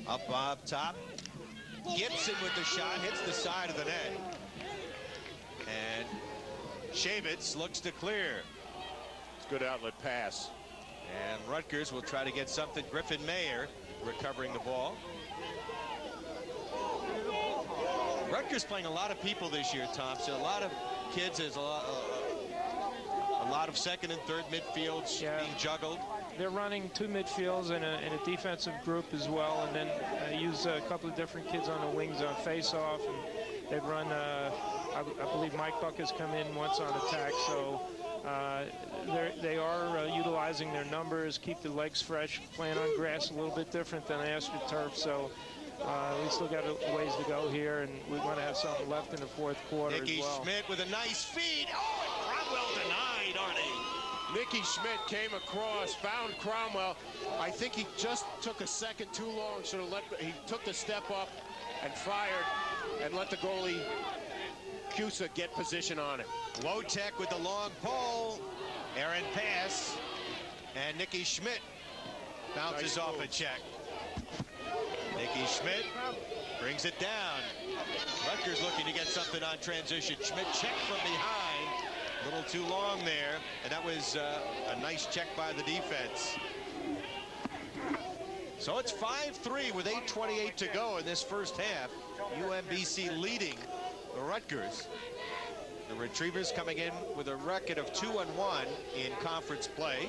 Up top. Gibson with the shot, hits the side of the net. And Shavitz looks to clear. It's a good outlet pass. And Rutgers will try to get something. Griffin Mayer recovering the ball. Rutgers playing a lot of people this year, Thompson. A lot of kids. There's a lot of second and third midfields being juggled. They're running 2 midfields and a defensive group as well, and then use a couple of different kids on the wings on face-off. And they've run, I believe Mike Buck has come in once on attack, so they are utilizing their numbers, keep the legs fresh, playing on grass a little bit different than AstroTurf, so we still got a ways to go here, and we want to have something left in the 4th quarter Nicky as well. Schmidt with a nice feed. Oh, and Cromwell denied, Arnie. Nicky Schmidt came across, found Cromwell. I think he just took a second too long. He took the step up and fired and let the goalie Cusa get position on it. Wotek with the long pole. Aaron pass. And Nikki Schmidt bounces Nice off move. a check. Nikki Schmidt brings it down. Rutgers looking to get something on transition. Schmidt checked from behind. A little too long there. And that was a nice check by the defense. So it's 5-3 with 8:28 to go in this first half. UMBC leading Rutgers. The Retrievers coming in with a record of 2-1 in conference play.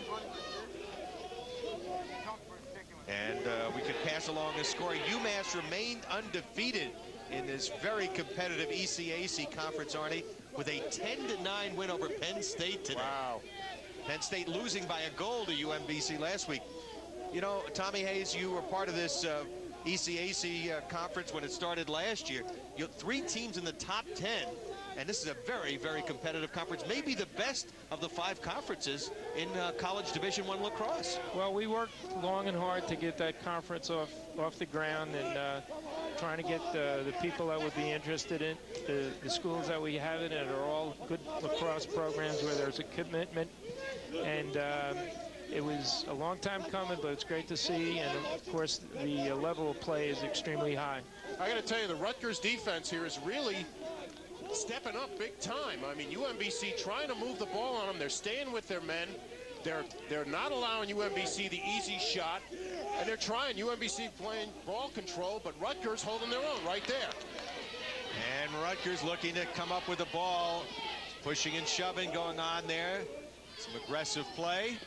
And we could pass along a score. UMass remained undefeated in this very competitive ECAC conference, Arnie, with a 10-9 win over Penn State today. Wow. Penn State losing by a goal to UMBC last week. You know, Tommy Hayes, you were part of this ECAC conference when it started last year. You have 3 teams in the top 10, and this is a very, very competitive conference, maybe the best of the 5 conferences in college Division I lacrosse. Well, we worked long and hard to get that conference off the ground, and trying to get the people that would be interested in the schools that we have in it are all good lacrosse programs where there's a commitment, and it was a long time coming, but it's great to see, and of course the level of play is extremely high. I got to tell you, the Rutgers defense here is really stepping up big time. I mean, UMBC trying to move the ball on them. They're staying with their men. They're not allowing UMBC the easy shot, and they're trying. UMBC playing ball control, but Rutgers holding their own right there. And Rutgers looking to come up with the ball. Pushing and shoving going on there. Some aggressive play.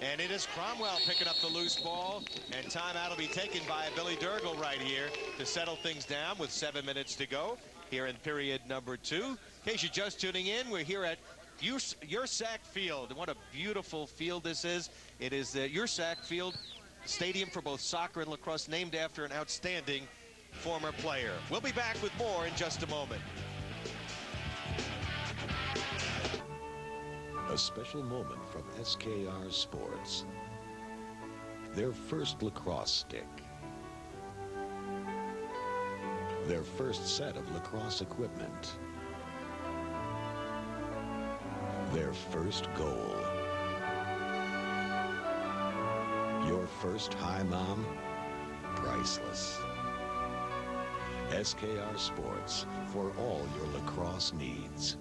And it is Cromwell picking up the loose ball. And timeout will be taken by Billy Durgle right here to settle things down with 7 minutes to go here in period number 2. In case you're just tuning in, we're here at Ursack Field. What a beautiful field this is. It is the Ursack Field Stadium for both soccer and lacrosse, named after an outstanding former player. We'll be back with more in just a moment. A special moment from SKR Sports. Their first lacrosse stick. Their first set of lacrosse equipment. Their first goal. Your first high mom? Priceless. SKR Sports, for all your lacrosse needs.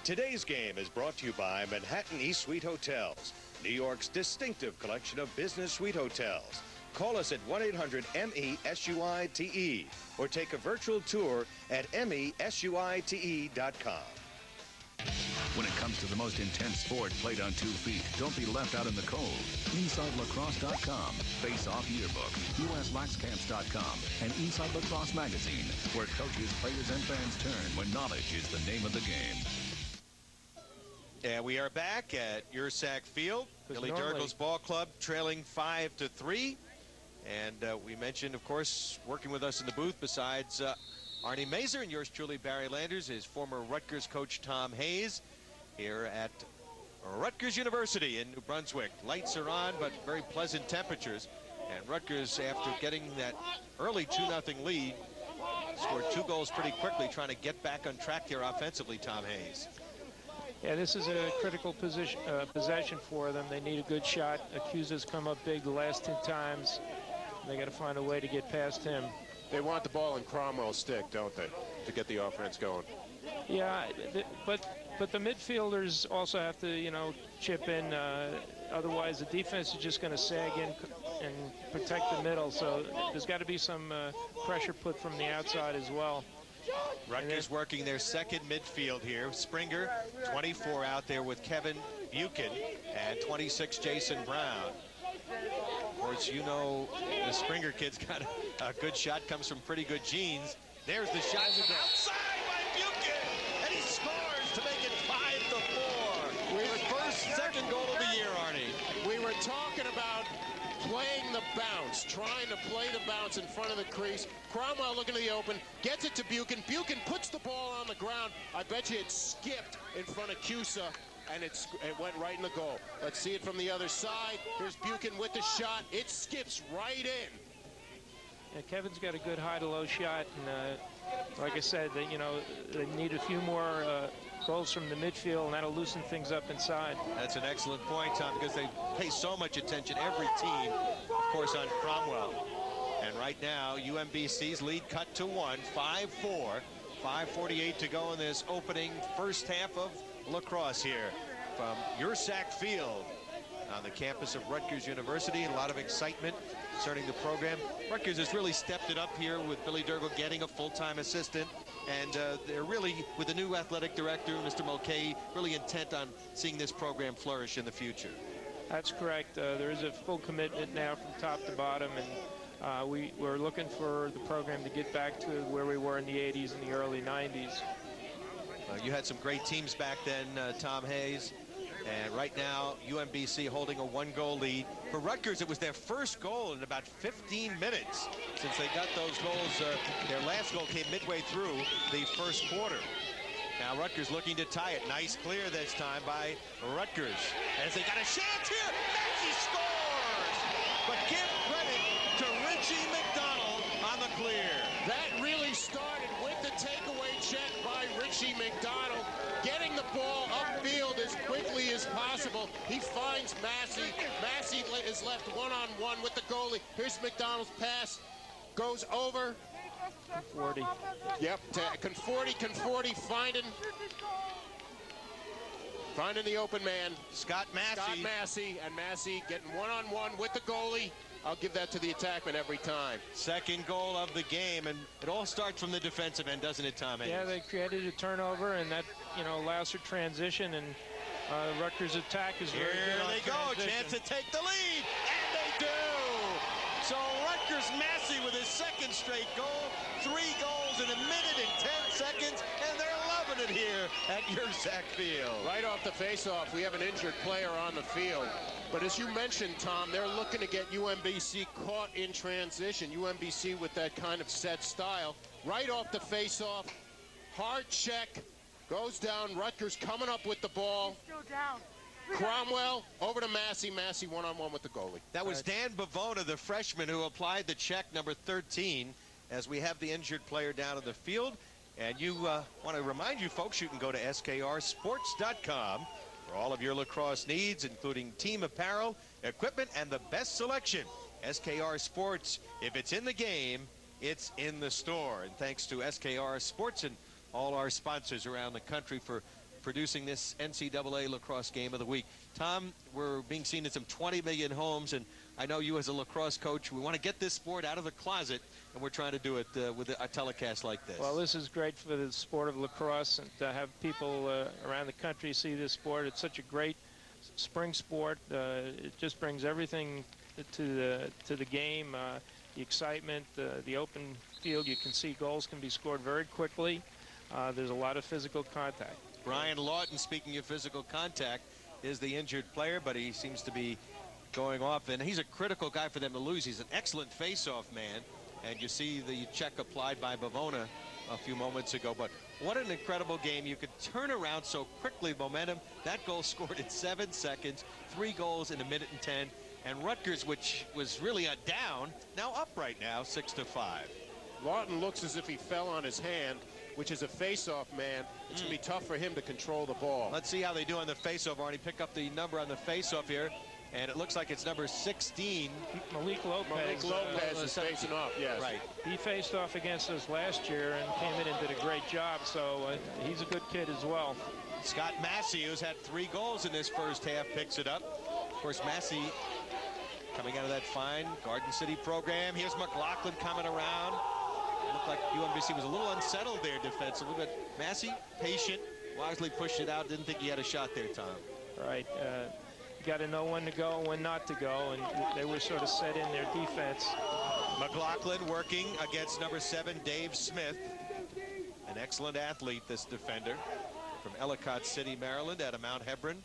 Today's game is brought to you by Manhattan East Suite Hotels, New York's distinctive collection of business suite hotels. Call us at 1-800-MESUITE or take a virtual tour at MESUITE.com. When it comes to the most intense sport played on 2 feet, don't be left out in the cold. InsideLacrosse.com, Face Off Yearbook, USLaxCamps.com, and Inside Lacrosse Magazine, where coaches, players, and fans turn when knowledge is the name of the game. And we are back at Ursack Field. Billy Durgle's ball club trailing 5-3. And we mentioned, of course, working with us in the booth besides Arnie Mazer and yours truly, Barry Landers, his former Rutgers coach Tom Hayes here at Rutgers University in New Brunswick. Lights are on, but very pleasant temperatures. And Rutgers, after getting that early 2-0 lead, scored 2 goals pretty quickly, trying to get back on track here offensively, Tom Hayes. Yeah, this is a critical possession for them. They need a good shot. Accusa's come up big the last 2 times. They got to find a way to get past him. They want the ball in Cromwell's stick, don't they, to get the offense going? Yeah, but the midfielders also have to, you know, chip in. Otherwise, the defense is just going to sag in and protect the middle. So there's got to be some pressure put from the outside as well. Rutgers working their second midfield here. Springer, 24 out there with Kevin Buchan, and 26 Jason Brown. Of course, you know the Springer kid's got a good shot, comes from pretty good genes. There's the shot outside by Buchan, and he scores to make it 5-4. His second goal of the year the bounce, trying to play the bounce in front of the crease. Cromwell looking to the open, gets it to Buchan. Buchan puts the ball on the ground. I bet you it skipped in front of Cusa, and it went right in the goal. Let's see it from the other side. Here's Buchan with the shot. It skips right in. Yeah, Kevin's got a good high to low shot, and like I said, they need a few more goals from the midfield, and that'll loosen things up inside. That's an excellent point, Tom, because they pay so much attention, every team, of course, on Cromwell. And right now, UMBC's lead cut to 1, 5-4, 5:48 to go in this opening first half of lacrosse here from Ursack Field on the campus of Rutgers University. A lot of excitement concerning the program. Rutgers has really stepped it up here with Billy Durgle getting a full-time assistant, and they're really, with the new athletic director, Mr. Mulcahy, really intent on seeing this program flourish in the future. That's correct. There is a full commitment now from top to bottom, and we're looking for the program to get back to where we were in the 80s and the early 90s. You had some great teams back then, Tom Hayes. And right now, UMBC holding a 1-goal lead. For Rutgers, it was their first goal in about 15 minutes since they got those goals. Their last goal came midway through the first quarter. Now Rutgers looking to tie it. Nice clear this time by Rutgers. As they got a chance here, Massey scores! But give credit to Richie McDonald on the clear. That really started with the takeaway check by Richie McDonald, getting the ball upfield as quickly as possible. He finds Massey. Massey is left one-on-one with the goalie. Here's McDonald's pass. Goes over. Conforti. Yep, Conforti finding the open man. Scott Massey. And Massey getting one-on-one with the goalie. I'll give that to the attackman every time. Second goal of the game, and it all starts from the defensive end, doesn't it, Tom Hayes? Yeah, they created a turnover, and that allows for transition, and Rutgers' attack is very good on Here they go, transition. chance to take the lead, and they do! So Rutgers Massey with his second straight goal, 3 goals in 1 minute and 10 seconds, and they're loving it here at Ursack Field. Right off the face-off, we have an injured player on the field. But as you mentioned, Tom, they're looking to get UMBC caught in transition. UMBC with that kind of set style. Right off the face-off, hard check, goes down. Rutgers coming up with the ball. Cromwell over to Massey. Massey one-on-one with the goalie. That was Dan Bavona, the freshman, who applied the check, number 13, as we have the injured player down on the field. And you want to remind you folks, you can go to SKRsports.com for all of your lacrosse needs, including team apparel, equipment, and the best selection. SKR Sports, if it's in the game, it's in the store. And thanks to SKR Sports and all our sponsors around the country for producing this NCAA Lacrosse Game of the Week. Tom, we're being seen in some 20 million homes, and I know you as a lacrosse coach, we want to get this sport out of the closet, and we're trying to do it with a telecast like this. Well, this is great for the sport of lacrosse, and to have people around the country see this sport. It's such a great spring sport. It just brings everything to the game, the excitement, the open field. You can see goals can be scored very quickly. There's a lot of physical contact. Brian Lawton, speaking of physical contact, is the injured player, but he seems to be going off, and he's a critical guy for them to lose. He's an excellent face-off man, and you see the check applied by Bavona a few moments ago. But what an incredible game. You could turn around so quickly, momentum. That goal scored in 7 seconds, 3 goals in 1 minute and 10, and Rutgers, which was really a down, now up right now, 6-5. Lawton looks as if he fell on his hand, which is a face-off man. It's going to be tough for him to control the ball. Let's see how they do on the face-off, Arnie. Pick up the number on the face-off here, and it looks like it's number 16. Malik Lopez. Malik Lopez is facing off, yes. Right. He faced off against us last year and came in and did a great job, so he's a good kid as well. Scott Massey, who's had 3 goals in this first half, picks it up. Of course, Massey coming out of that fine Garden City program. Here's McLaughlin coming around. It looked like UMBC was a little unsettled there defensively, but Massey, patient, wisely pushed it out. Didn't think he had a shot there, Tom. Right. You got to know when to go and when not to go, and they were sort of set in their defense. McLaughlin working against number 7, Dave Smith. An excellent athlete, this defender, from Ellicott City, Maryland, out of Mount Hebron.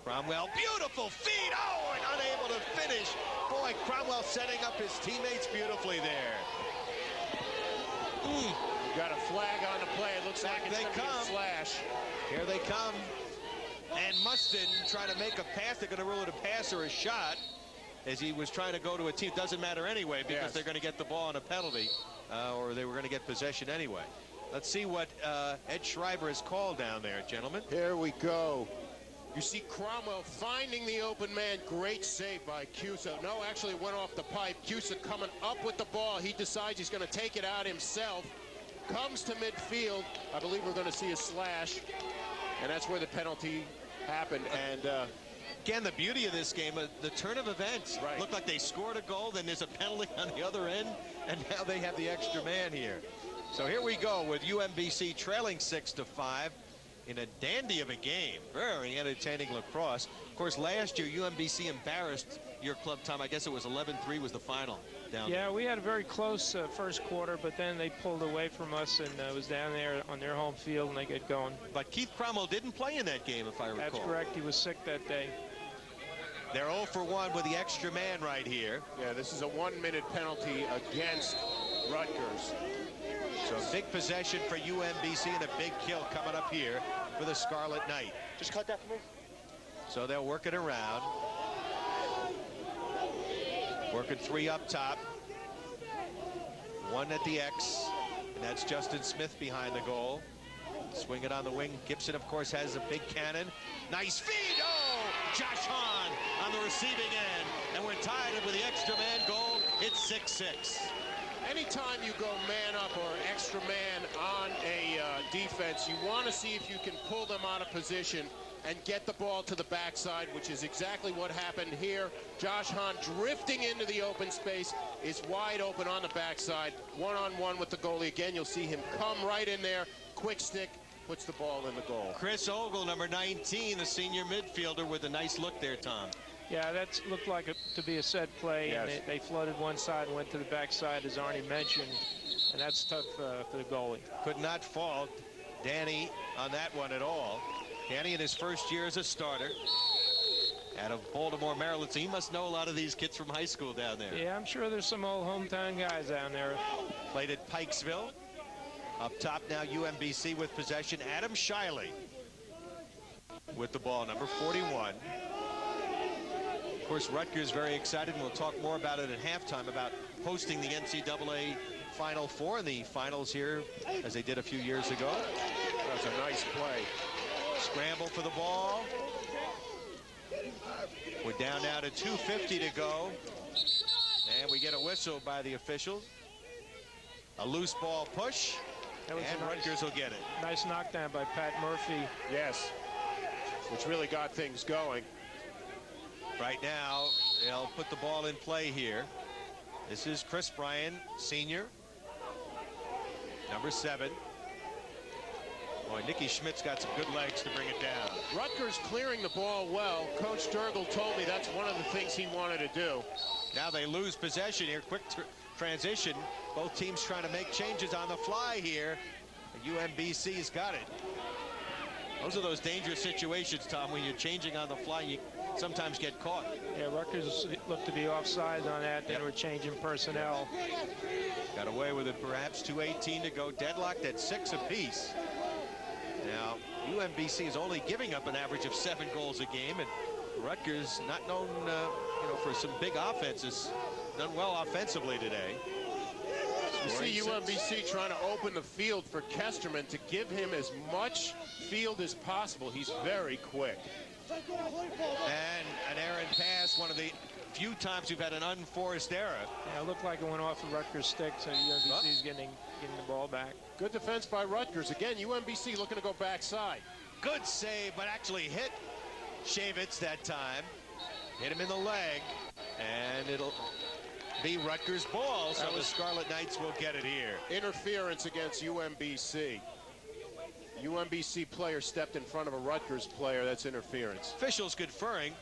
Cromwell, beautiful feed. Oh, and unable to finish. Boy, Cromwell setting up his teammates beautifully there. Got a flag on the play. It looks like it's going to be a slash. Here they come. And Mustin trying to make a pass. They're going to rule it a pass or a shot, as he was trying to go to a team. Doesn't matter anyway, because they're going to get the ball on a penalty, or they were going to get possession anyway. Let's see what Ed Schreiber has called down there, gentlemen. Here we go. You see Cromwell finding the open man. Great save by Cusa. No, actually it went off the pipe. Cusa coming up with the ball. He decides he's going to take it out himself. Comes to midfield. I believe we're going to see a slash. And that's where the penalty happened. And again, the beauty of this game, the turn of events. Right. Looked like they scored a goal, then there's a penalty on the other end, and now they have the extra man here. So here we go with UMBC trailing 6-5 in a dandy of a game. Very entertaining lacrosse. Of course, last year UMBC embarrassed your club, Tom. I guess it was 11-3 was the final down there. Yeah, we had a very close first quarter, but then they pulled away from us and was down there on their home field, and they get going. But Keith Cromwell didn't play in that game, if I recall. That's correct. He was sick that day. They're 0 for 1 with the extra man right here. Yeah, this is a 1-minute penalty against Rutgers. So a big possession for UMBC and a big kill coming up here for the Scarlet Knight. Just cut that for me. So they'll work it around. Working 3 up top. 1 at the X, and that's Justin Smith behind the goal. Swing it on the wing. Gibson, of course, has a big cannon. Nice feed. Oh, Josh Hahn on the receiving end. And we're tied with the extra man goal. It's 6-6. Anytime you go man up or extra man on a defense, you want to see if you can pull them out of position and get the ball to the backside, which is exactly what happened here. Josh Hahn drifting into the open space, is wide open on the backside, one-on-one with the goalie. Again, you'll see him come right in there, quick stick, puts the ball in the goal. Chris Ogle, number 19, the senior midfielder, with a nice look there, Tom. Yeah, that looked like to be a set play, yes. And they flooded one side and went to the backside, as Arnie mentioned, and that's tough for the goalie. Could not fault Danny on that one at all. Danny in his first year as a starter out of Baltimore, Maryland, so he must know a lot of these kids from high school down there. Yeah, I'm sure there's some old hometown guys down there. Played at Pikesville. Up top now, UMBC with possession. Adam Shiley with the ball, number 41. Of course, Rutgers very excited, and we'll talk more about it at halftime, about hosting the NCAA Final Four in the finals here, as they did a few years ago. That's a nice play. Scramble for the ball. We're down now to 2:50 to go. And we get a whistle by the officials. A loose ball push, and Rutgers will get it. Nice knockdown by Pat Murphy. Yes, which really got things going. Right now, they'll put the ball in play here. This is Chris Bryan, senior, number 7. Boy, Nicky Schmidt's got some good legs to bring it down. Rutgers clearing the ball well. Coach Durgel told me that's one of the things he wanted to do. Now they lose possession here. Quick transition. Both teams trying to make changes on the fly here. UMBC's got it. Those are those dangerous situations, Tom, when you're changing on the fly. You sometimes get caught. Yeah, Rutgers looked to be offside on that. They were changing personnel. Got away with it, perhaps. 2:18 to go. Deadlocked at 6 apiece. Now, UMBC is only giving up an average of 7 goals a game, and Rutgers, not known, for some big offenses, done well offensively today. You see UMBC trying to open the field for Kesterman to give him as much field as possible. He's very quick. And an errant pass, one of the few times we've had an unforced error. Yeah, it looked like it went off of Rutgers' stick, so UMBC's getting the ball back. Good defense by Rutgers. Again, UMBC looking to go backside. Good save, but actually hit Shavitz that time. Hit him in the leg, and it'll be Rutgers' ball, so the Scarlet Knights will get it here. Interference against UMBC. UMBC player stepped in front of a Rutgers player. That's interference. Officials conferring,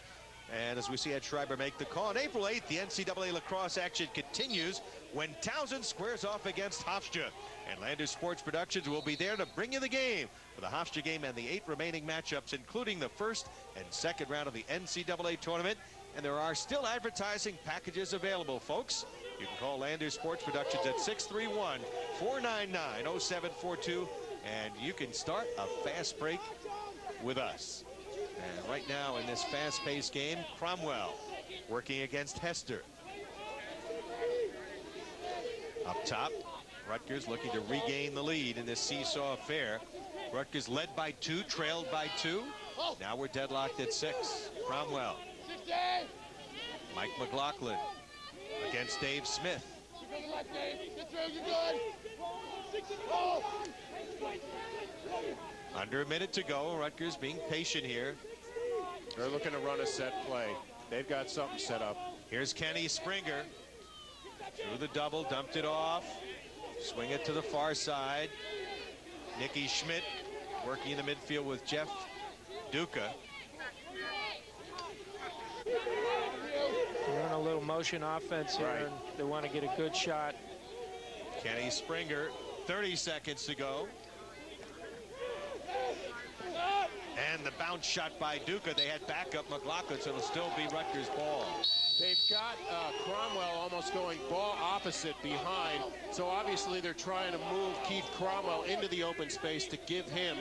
and as we see Ed Schreiber make the call, on April 8th, the NCAA lacrosse action continues when Townsend squares off against Hofstra. And Landers Sports Productions will be there to bring you the game for the Hofstra game and the 8 remaining matchups, including the first and second round of the NCAA tournament. And there are still advertising packages available, folks. You can call Landers Sports Productions at 631-499-0742, and you can start a fast break with us. And right now in this fast-paced game, Cromwell working against Hester. Up top, Rutgers looking to regain the lead in this seesaw affair. Rutgers led by 2, trailed by 2. Now we're deadlocked at 6. Cromwell. Mike McLaughlin against Dave Smith. Under a minute to go. Rutgers being patient here. They're looking to run a set play. They've got something set up. Here's Kenny Springer. Through the double, dumped it off. Swing it to the far side. Nicky Schmidt working in the midfield with Jeff Duca. They're in a little motion offense here, and they want to get a good shot. Kenny Springer, 30 seconds to go. And the bounce shot by Duca. They had backup McLaughlin, so it'll still be Rutgers' ball. They've got Cromwell almost going ball opposite behind. So obviously they're trying to move Keith Cromwell into the open space to give him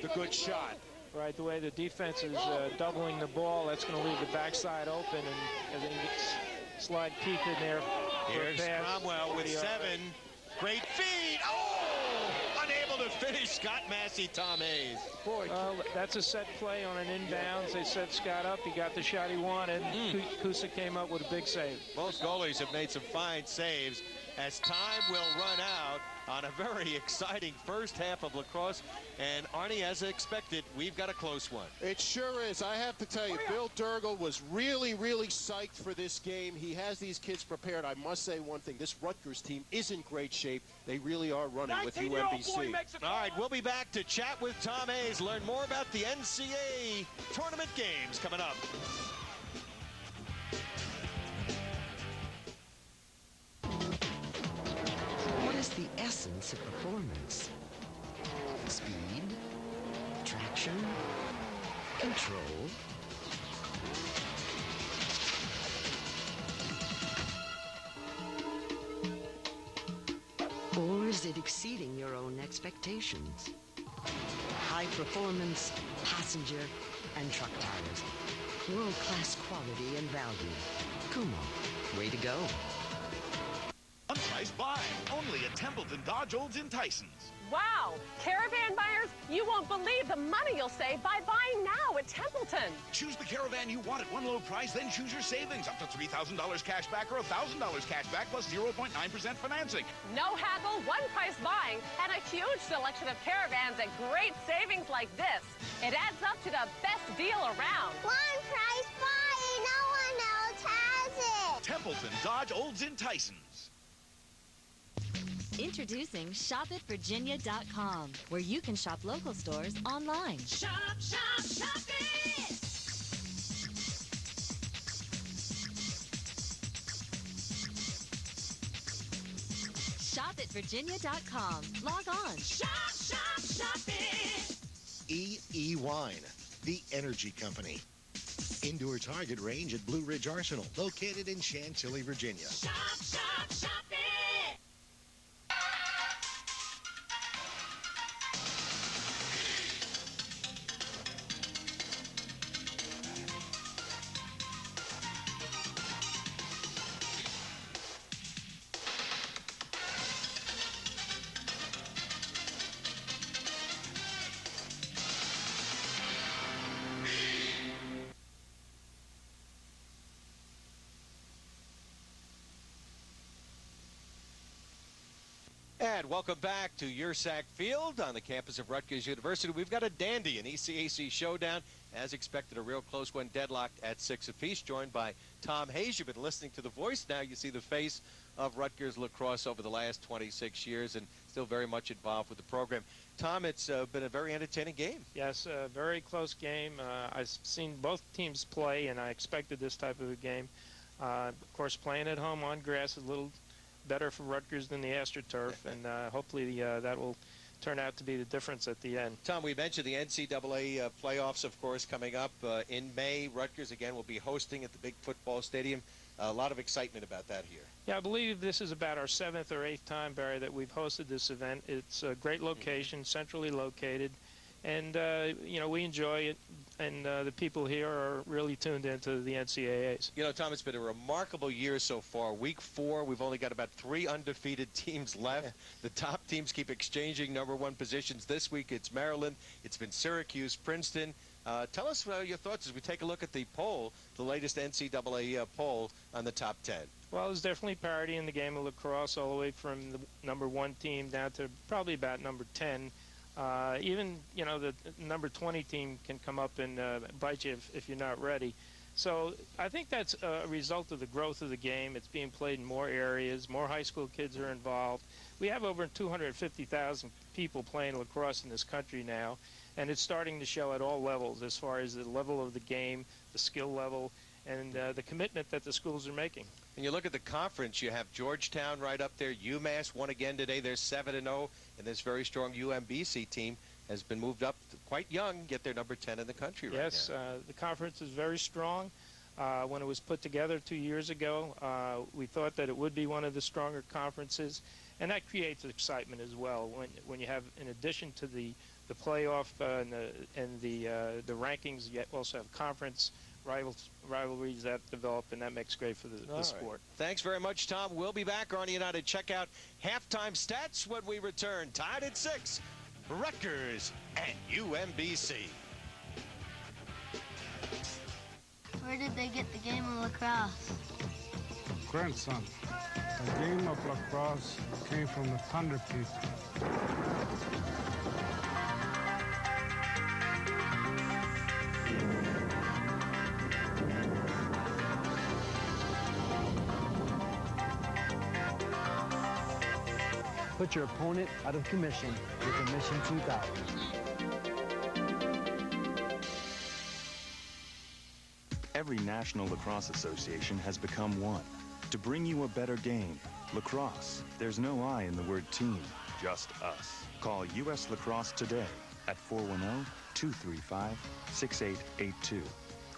the good shot. Right, the way the defense is doubling the ball, that's going to leave the backside open, and then slide Keith in there. Here's Cromwell with 7. Great feed. Oh! Unable to finish. Scott Massey, Tom Hayes. Boy, that's a set play on an inbounds. They set Scott up. He got the shot he wanted. Kusa came up with a big save. Most goalies have made some fine saves as time will run out on a very exciting first half of lacrosse. And Arnie, as expected, we've got a close one. It sure is. I have to tell you, Bill Durgel was really, really psyched for this game. He has these kids prepared. I must say one thing. This Rutgers team is in great shape. They really are running with UMBC. All right, we'll be back to chat with Tom Hayes, learn more about the NCAA tournament games coming up. What is the essence of performance? Speed, traction, control. Or is it exceeding your own expectations? High performance, passenger, and truck tires. World-class quality and value. Kumo, way to go. Price buy, only at Templeton Dodge Olds in Tysons. Wow! Caravan buyers, you won't believe the money you'll save by buying now at Templeton. Choose the caravan you want at one low price, then choose your savings up to $3,000 cash back or $1,000 cash back plus 0.9% financing. No haggle, one price buying, and a huge selection of caravans at great savings like this. It adds up to the best deal around. One price buying, no one else has it. Templeton Dodge Olds in Tysons. Introducing ShopItVirginia.com, where you can shop local stores online. Shop, shop, shop it! ShopItVirginia.com. Log on. Shop, shop, shop it! EE Wine, the energy company. Indoor Target range at Blue Ridge Arsenal, located in Chantilly, Virginia. Shop, shop, shop it! And welcome back to Yersack Field on the campus of Rutgers University. We've got a dandy, an ECAC showdown. As expected, a real close one, deadlocked at 6 apiece, joined by Tom Hayes. You've been listening to the voice. Now you see the face of Rutgers lacrosse over the last 26 years and still very much involved with the program. Tom, it's been a very entertaining game. Yes, a very close game. I've seen both teams play, and I expected this type of a game. Of course, playing at home on grass is a little better for Rutgers than the AstroTurf, and hopefully that will turn out to be the difference at the end. Tom, we mentioned the NCAA playoffs, of course, coming up in May. Rutgers, again, will be hosting at the big football stadium. A lot of excitement about that here. Yeah, I believe this is about our 7th or 8th time, Barry, that we've hosted this event. It's a great location, centrally located, and, you know, we enjoy it, and the people here are really tuned into the NCAAs. You know, Tom, it's been a remarkable year so far. Week 4, we've only got about 3 undefeated teams left. The top teams keep exchanging #1 positions. This week it's Maryland. It's been Syracuse, Princeton. Tell us your thoughts as we take a look at the poll, the latest NCAA poll on the top 10. Well, there's definitely parity in the game of lacrosse, all the way from the #1 team down to probably about number 10. Even, you know, the number 20 team can come up and bite you if you're not ready. So I think that's a result of the growth of the game. It's being played in more areas. More high school kids are involved. We have over 250,000 people playing lacrosse in this country now, and it's starting to show at all levels as far as the level of the game, the skill level, and the commitment that the schools are making. And you look at the conference, you have Georgetown right up there. UMass won again today. They're 7-0, and this very strong UMBC team has been moved up quite young, get their number 10 in the country right now. Yes, the conference is very strong. When it was put together 2 years ago, we thought that it would be one of the stronger conferences, and that creates excitement as well. When you have, in addition to the playoff and the rankings, you also have conference rivalries that develop, and that makes great for the sport. Thanks very much, Tom. We'll be back, Arnie United. Check out halftime stats when we return. Tied at 6, Rutgers and UMBC. Where did they get the game of lacrosse? Grandson, the game of lacrosse came from the Thunder people. Put your opponent out of commission with a Mission 2000. Every National Lacrosse Association has become one to bring you a better game. Lacrosse, there's no I in the word team, just us. Call U.S. Lacrosse today at 410-235-6882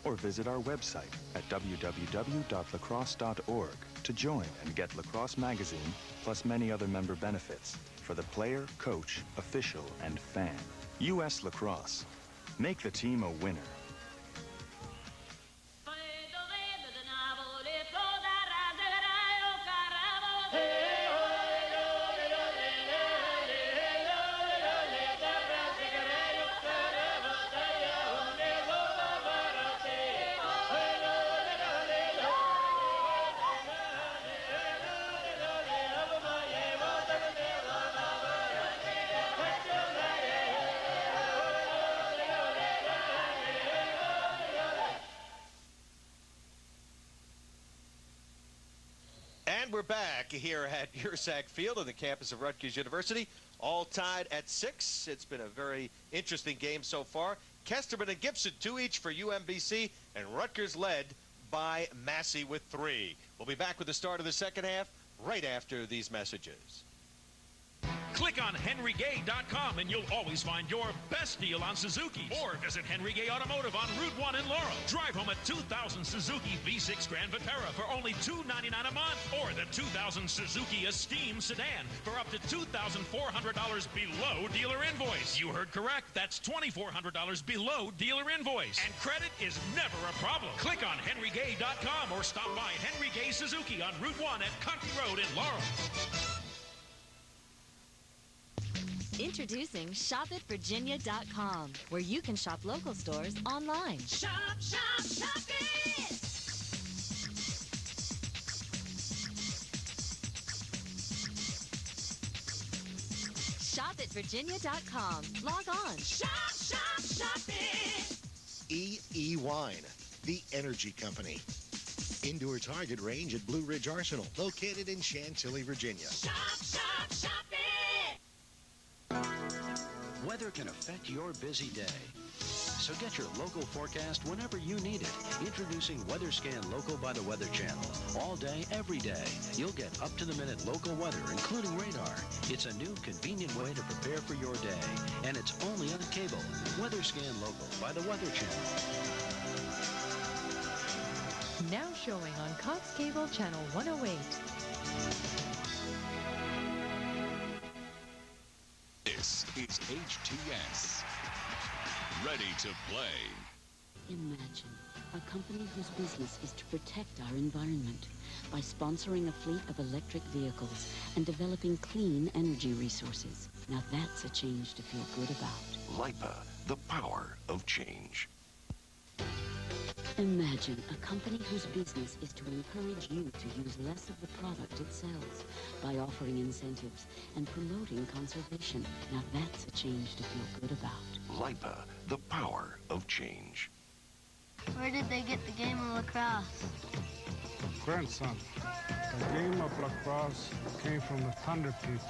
or visit our website at www.lacrosse.org to join and get Lacrosse Magazine plus many other member benefits for the player, coach, official, and fan. U.S. Lacrosse. Make the team a winner. And we're back here at Ursack Field on the campus of Rutgers University, all tied at 6. It's been a very interesting game so far. Kesterman and Gibson 2 each for UMBC, and Rutgers led by Massey with 3. We'll be back with the start of the second half right after these messages. Click on henrygay.com and you'll always find your best deal on Suzuki. Or visit Henry Gay Automotive on Route 1 in Laurel. Drive home a 2000 Suzuki V6 Grand Vitara for only $299 a month. Or the 2000 Suzuki Esteem Sedan for up to $2,400 below dealer invoice. You heard correct. That's $2,400 below dealer invoice. And credit is never a problem. Click on henrygay.com or stop by Henry Gay Suzuki on Route 1 at Country Road in Laurel. Introducing ShopItVirginia.com, where you can shop local stores online. Shop, shop, shop it! ShopItVirginia.com. Log on. Shop, shop, shop it! EE Wine, the energy company. Indoor Target range at Blue Ridge Arsenal, located in Chantilly, Virginia. Shop, shop, shop it! Weather can affect your busy day. So get your local forecast whenever you need it. Introducing WeatherScan Local by the Weather Channel. All day, every day, you'll get up-to-the-minute local weather, including radar. It's a new, convenient way to prepare for your day. And it's only on cable. WeatherScan Local by the Weather Channel. Now showing on Cox Cable Channel 108. This is HTS. Ready to play. Imagine a company whose business is to protect our environment by sponsoring a fleet of electric vehicles and developing clean energy resources. Now that's a change to feel good about. LIPA, the power of change. Imagine a company whose business is to encourage you to use less of the product it sells by offering incentives and promoting conservation. Now that's a change to feel good about. LIPA, the power of change. Where did they get the game of lacrosse? Grandson, the game of lacrosse came from the Thunder people.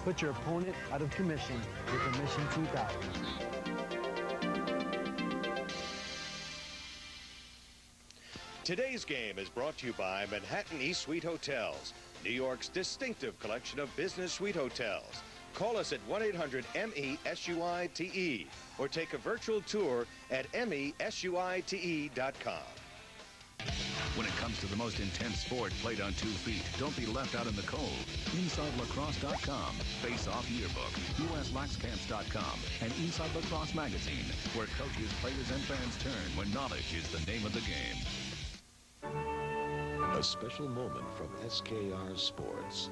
Put your opponent out of commission with a Mission 2000. Today's game is brought to you by Manhattan East Suite Hotels, New York's distinctive collection of business suite hotels. Call us at 1-800-MESUITE or take a virtual tour at MESUITE.com. When it comes to the most intense sport played on 2 feet, don't be left out in the cold. InsideLacrosse.com, Face-Off Yearbook, USLaxCamps.com, and Inside Lacrosse Magazine, where coaches, players, and fans turn when knowledge is the name of the game. A special moment from SKR Sports.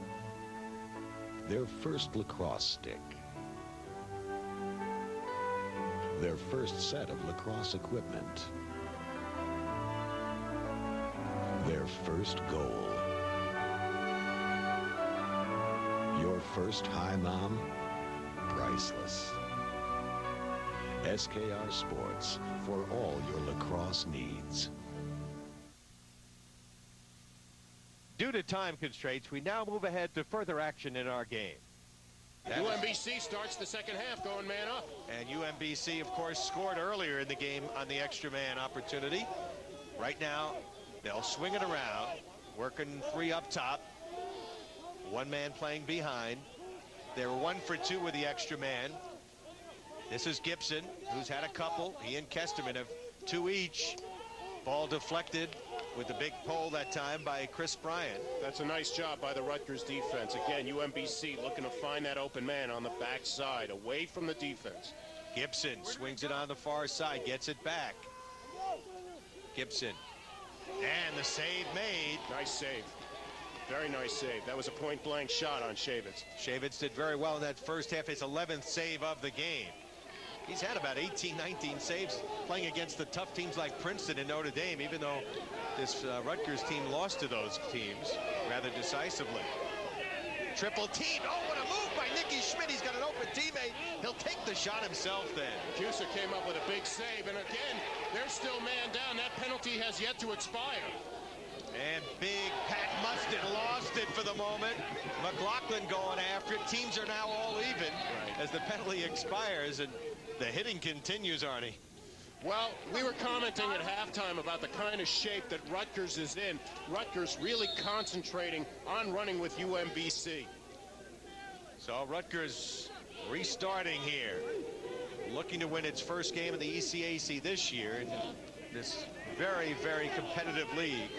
Their first lacrosse stick. Their first set of lacrosse equipment. Their first goal. Your first high, Mom? Priceless. SKR Sports, for all your lacrosse needs. Due to time constraints, we now move ahead to further action in our game. UMBC starts the second half going man up. And UMBC, of course, scored earlier in the game on the extra man opportunity. Right now, they'll swing it around, working 3 up top. 1 man playing behind. They were 1 for 2 with the extra man. This is Gibson, who's had a couple. He and Kesterman have 2 each. Ball deflected with the big pole that time by Chris Bryant. That's a nice job by the Rutgers defense. Again, UMBC looking to find that open man on the backside, away from the defense. Gibson swings it on the far side, gets it back. Gibson. And the save made. Nice save. Very nice save. That was a point-blank shot on Shavitz. Shavitz did very well in that first half, his 11th save of the game. He's had about 18, 19 saves playing against the tough teams like Princeton and Notre Dame, even though this Rutgers team lost to those teams rather decisively. Triple team. Oh, what a move by Nicky Schmidt. He's got an open teammate. He'll take the shot himself then. Cuser came up with a big save, and again, they're still man down. That penalty has yet to expire. And big Pat Mustin lost it for the moment. McLaughlin going after it. Teams are now all even as the penalty expires, and the hitting continues, Arnie. Well, we were commenting at halftime about the kind of shape that Rutgers is in. Rutgers really concentrating on running with UMBC. So Rutgers restarting here, looking to win its first game in the ECAC this year in this very, very competitive league.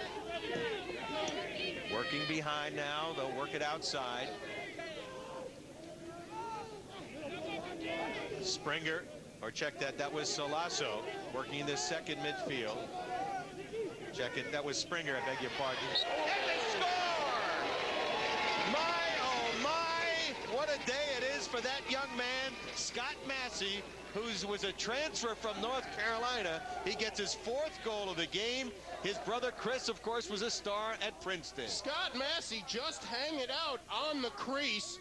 Working behind now, they'll work it outside. Springer, or check that, that was Solasso working the second midfield. Check it, that was Springer, I beg your pardon. And they score! My, oh my, what a day it is for that young man, Scott Massey, who was a transfer from North Carolina. He gets his 4th goal of the game. His brother Chris, of course, was a star at Princeton. Scott Massey just hanging out on the crease.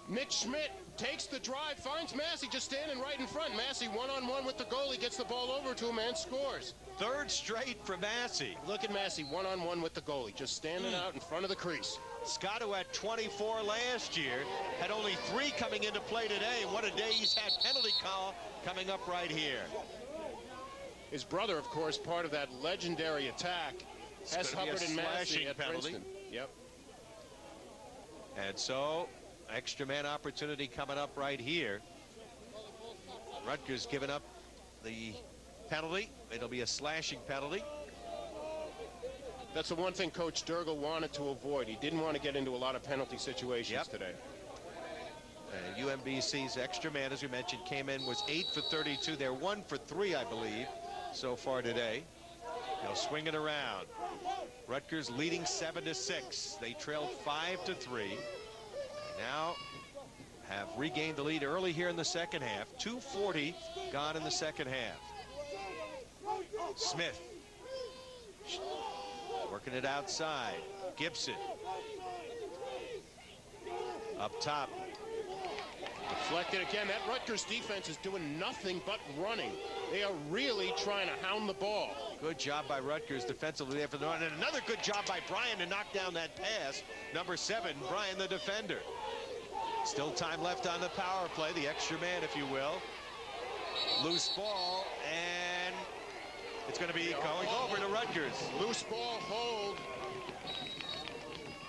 Nick Schmidt takes the drive, finds Massey just standing right in front. Massey one-on-one with the goalie, gets the ball over to him and scores. Third straight for Massey. Look at Massey one-on-one with the goalie, just standing out in front of the crease. Scott, who had 24 last year, had only 3 coming into play today. What a day he's had. Penalty call coming up right here. His brother, of course, part of that legendary attack. Hess Hubbard and Massey at Princeton. Yep. And so, extra man opportunity coming up right here. Rutgers giving up the penalty. It'll be a slashing penalty. That's the one thing Coach Durgel wanted to avoid. He didn't want to get into a lot of penalty situations today. UMBC's extra man, as we mentioned, came in, was 8 for 32. They're 1 for 3, I believe, so far today. They'll swing it around. Rutgers leading 7-6. They trailed 5-3. Now have regained the lead early here in the second half. 2:40 gone in the second half. Smith working it outside. Gibson up top. Deflected again. That Rutgers defense is doing nothing but running. They are really trying to hound the ball. Good job by Rutgers defensively there for the run. And another good job by Bryan to knock down that pass. Number 7, Bryan the defender. Still time left on the power play. The extra man, if you will. Loose ball, and it's going to be going over to Rutgers. Loose ball hold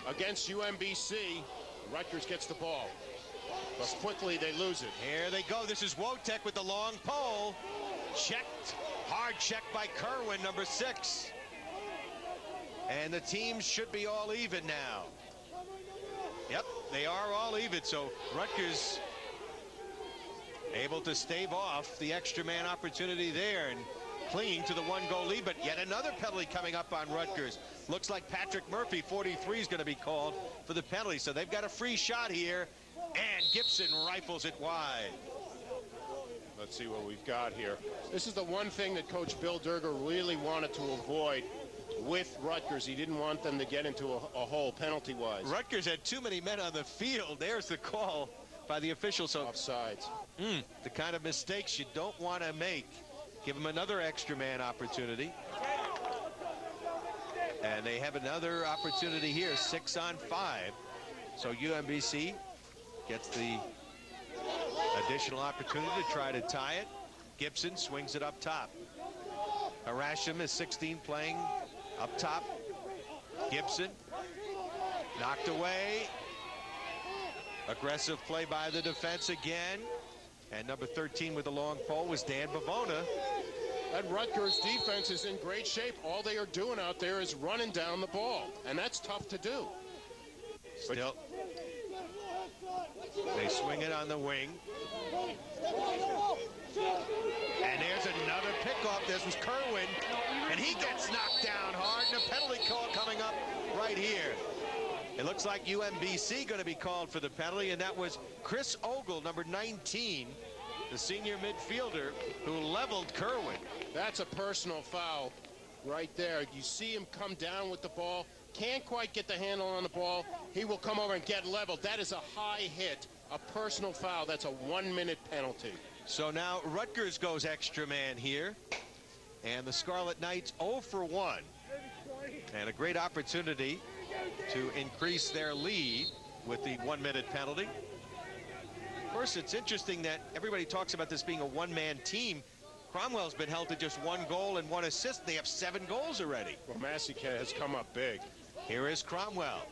against UMBC. Rutgers gets the ball. But quickly they lose it. Here they go. This is Wotek with the long pole. Checked. Hard check by Kerwin, number 6. And the teams should be all even now. Yep, they are all even. So Rutgers able to stave off the extra man opportunity there and clinging to the 1-goal lead. But yet another penalty coming up on Rutgers. Looks like Patrick Murphy, 43, is going to be called for the penalty. So they've got a free shot here. And Gibson rifles it wide. Let's see what we've got here. This is the one thing that Coach Bill Durger really wanted to avoid with Rutgers. He didn't want them to get into a hole penalty-wise. Rutgers had too many men on the field. There's the call by the officials. So offsides. The kind of mistakes you don't want to make. Give them another extra man opportunity. And they have another opportunity here, 6-on-5. So UMBC gets the additional opportunity to try to tie it. Gibson swings it up top. Harashim is 16 playing up top. Gibson knocked away. Aggressive play by the defense again. And number 13 with the long pole was Dan Bavona. That Rutgers defense is in great shape. All they are doing out there is running down the ball. And that's tough to do. Still, they swing it on the wing. And there's another pickoff. This was Kerwin. And he gets knocked down hard. And a penalty call coming up right here. It looks like UMBC going to be called for the penalty. And that was Chris Ogle, number 19, the senior midfielder, who leveled Kerwin. That's a personal foul right there. You see him come down with the ball. Can't quite get the handle on the ball. He will come over and get leveled. That is a high hit, a personal foul. That's a 1-minute penalty. So now Rutgers goes extra man here. And the Scarlet Knights 0 for 1. And a great opportunity to increase their lead with the 1-minute penalty. Of course, it's interesting that everybody talks about this being a one-man team. Cromwell's been held to just 1 goal and 1 assist. They have 7 goals already. Well, Massey has come up big. Here is Cromwell.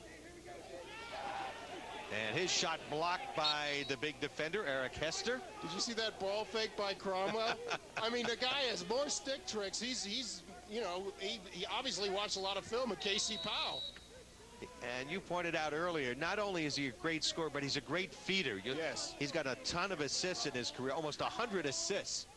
And his shot blocked by the big defender, Eric Hester. Did you see that ball fake by Cromwell? I mean, the guy has more stick tricks. He's you know, he obviously watched a lot of film of Casey Powell. And you pointed out earlier, not only is he a great scorer, but he's a great feeder. Yes. He's got a ton of assists in his career, almost 100 assists.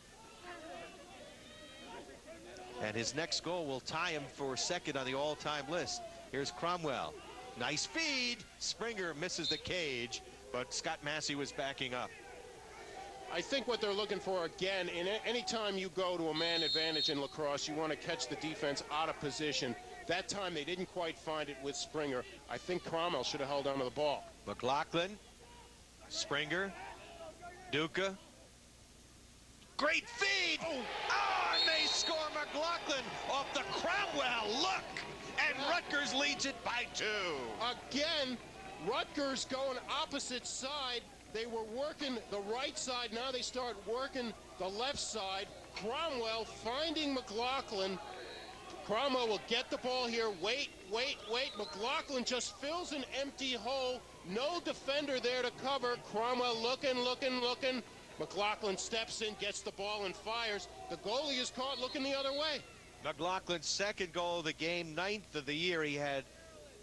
And his next goal will tie him for second on the all-time list. Here's Cromwell. Nice feed. Springer misses the cage, but Scott Massey was backing up. I think what they're looking for, again, any time you go to a man advantage in lacrosse, you want to catch the defense out of position. That time they didn't quite find it with Springer. I think Cromwell should have held onto the ball. McLaughlin Springer, Duca. Great feed! Oh, and they score. McLaughlin off the Cromwell. Look! And Rutgers leads it by 2. Again, Rutgers going opposite side. They were working the right side. Now they start working the left side. Cromwell finding McLaughlin. Cromwell will get the ball here. Wait. McLaughlin just fills an empty hole. No defender there to cover. Cromwell looking. McLaughlin steps in, gets the ball, and fires. The goalie is caught looking the other way. McLaughlin's second goal of the game, 9th of the year. He had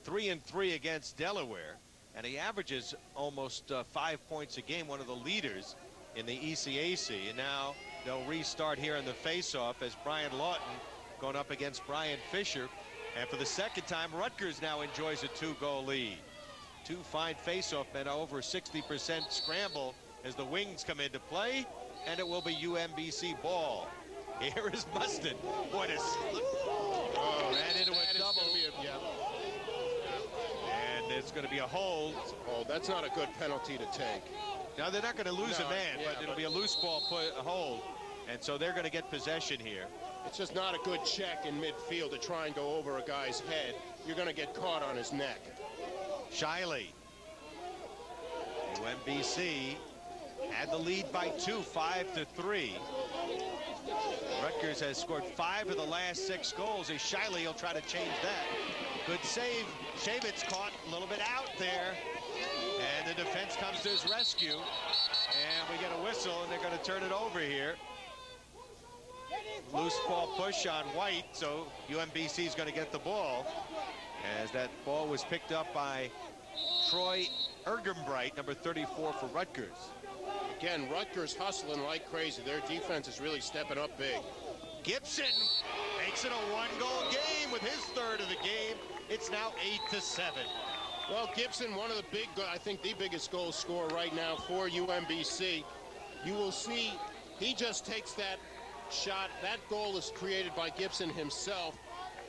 3 and 3 against Delaware, and he averages almost 5 points a game, one of the leaders in the ECAC. And now they'll restart here in the faceoff as Brian Lawton going up against Brian Fisher. And for the second time, Rutgers now enjoys a 2-goal lead. 2 fine faceoff men, over 60% scramble as the wings come into play, and it will be UMBC ball. Here is Mustin. Boy, this ran into a double. And it's going to be a hold. Oh, that's not a good penalty to take. Now, they're not going to lose a man, but it'll be a loose ball hold. And so they're going to get possession here. It's just not a good check in midfield to try and go over a guy's head. You're going to get caught on his neck. Shiley. UMBC had the lead by 2, 5-3. Rutgers has scored 5 of the last 6 goals. As Shiley will try to change that. Good save. Shavitz caught a little bit out there. And the defense comes to his rescue. And we get a whistle, and they're going to turn it over here. Loose ball push on White, so UMBC is going to get the ball. As that ball was picked up by Troy Ergenbright, number 34 for Rutgers. Again, Rutgers hustling like crazy. Their defense is really stepping up big. Gibson makes it a 1-goal game with his 3rd of the game. It's now 8-7. Well, Gibson, one of the big, I think the biggest goal scorer right now for UMBC. You will see he just takes that shot. That goal is created by Gibson himself.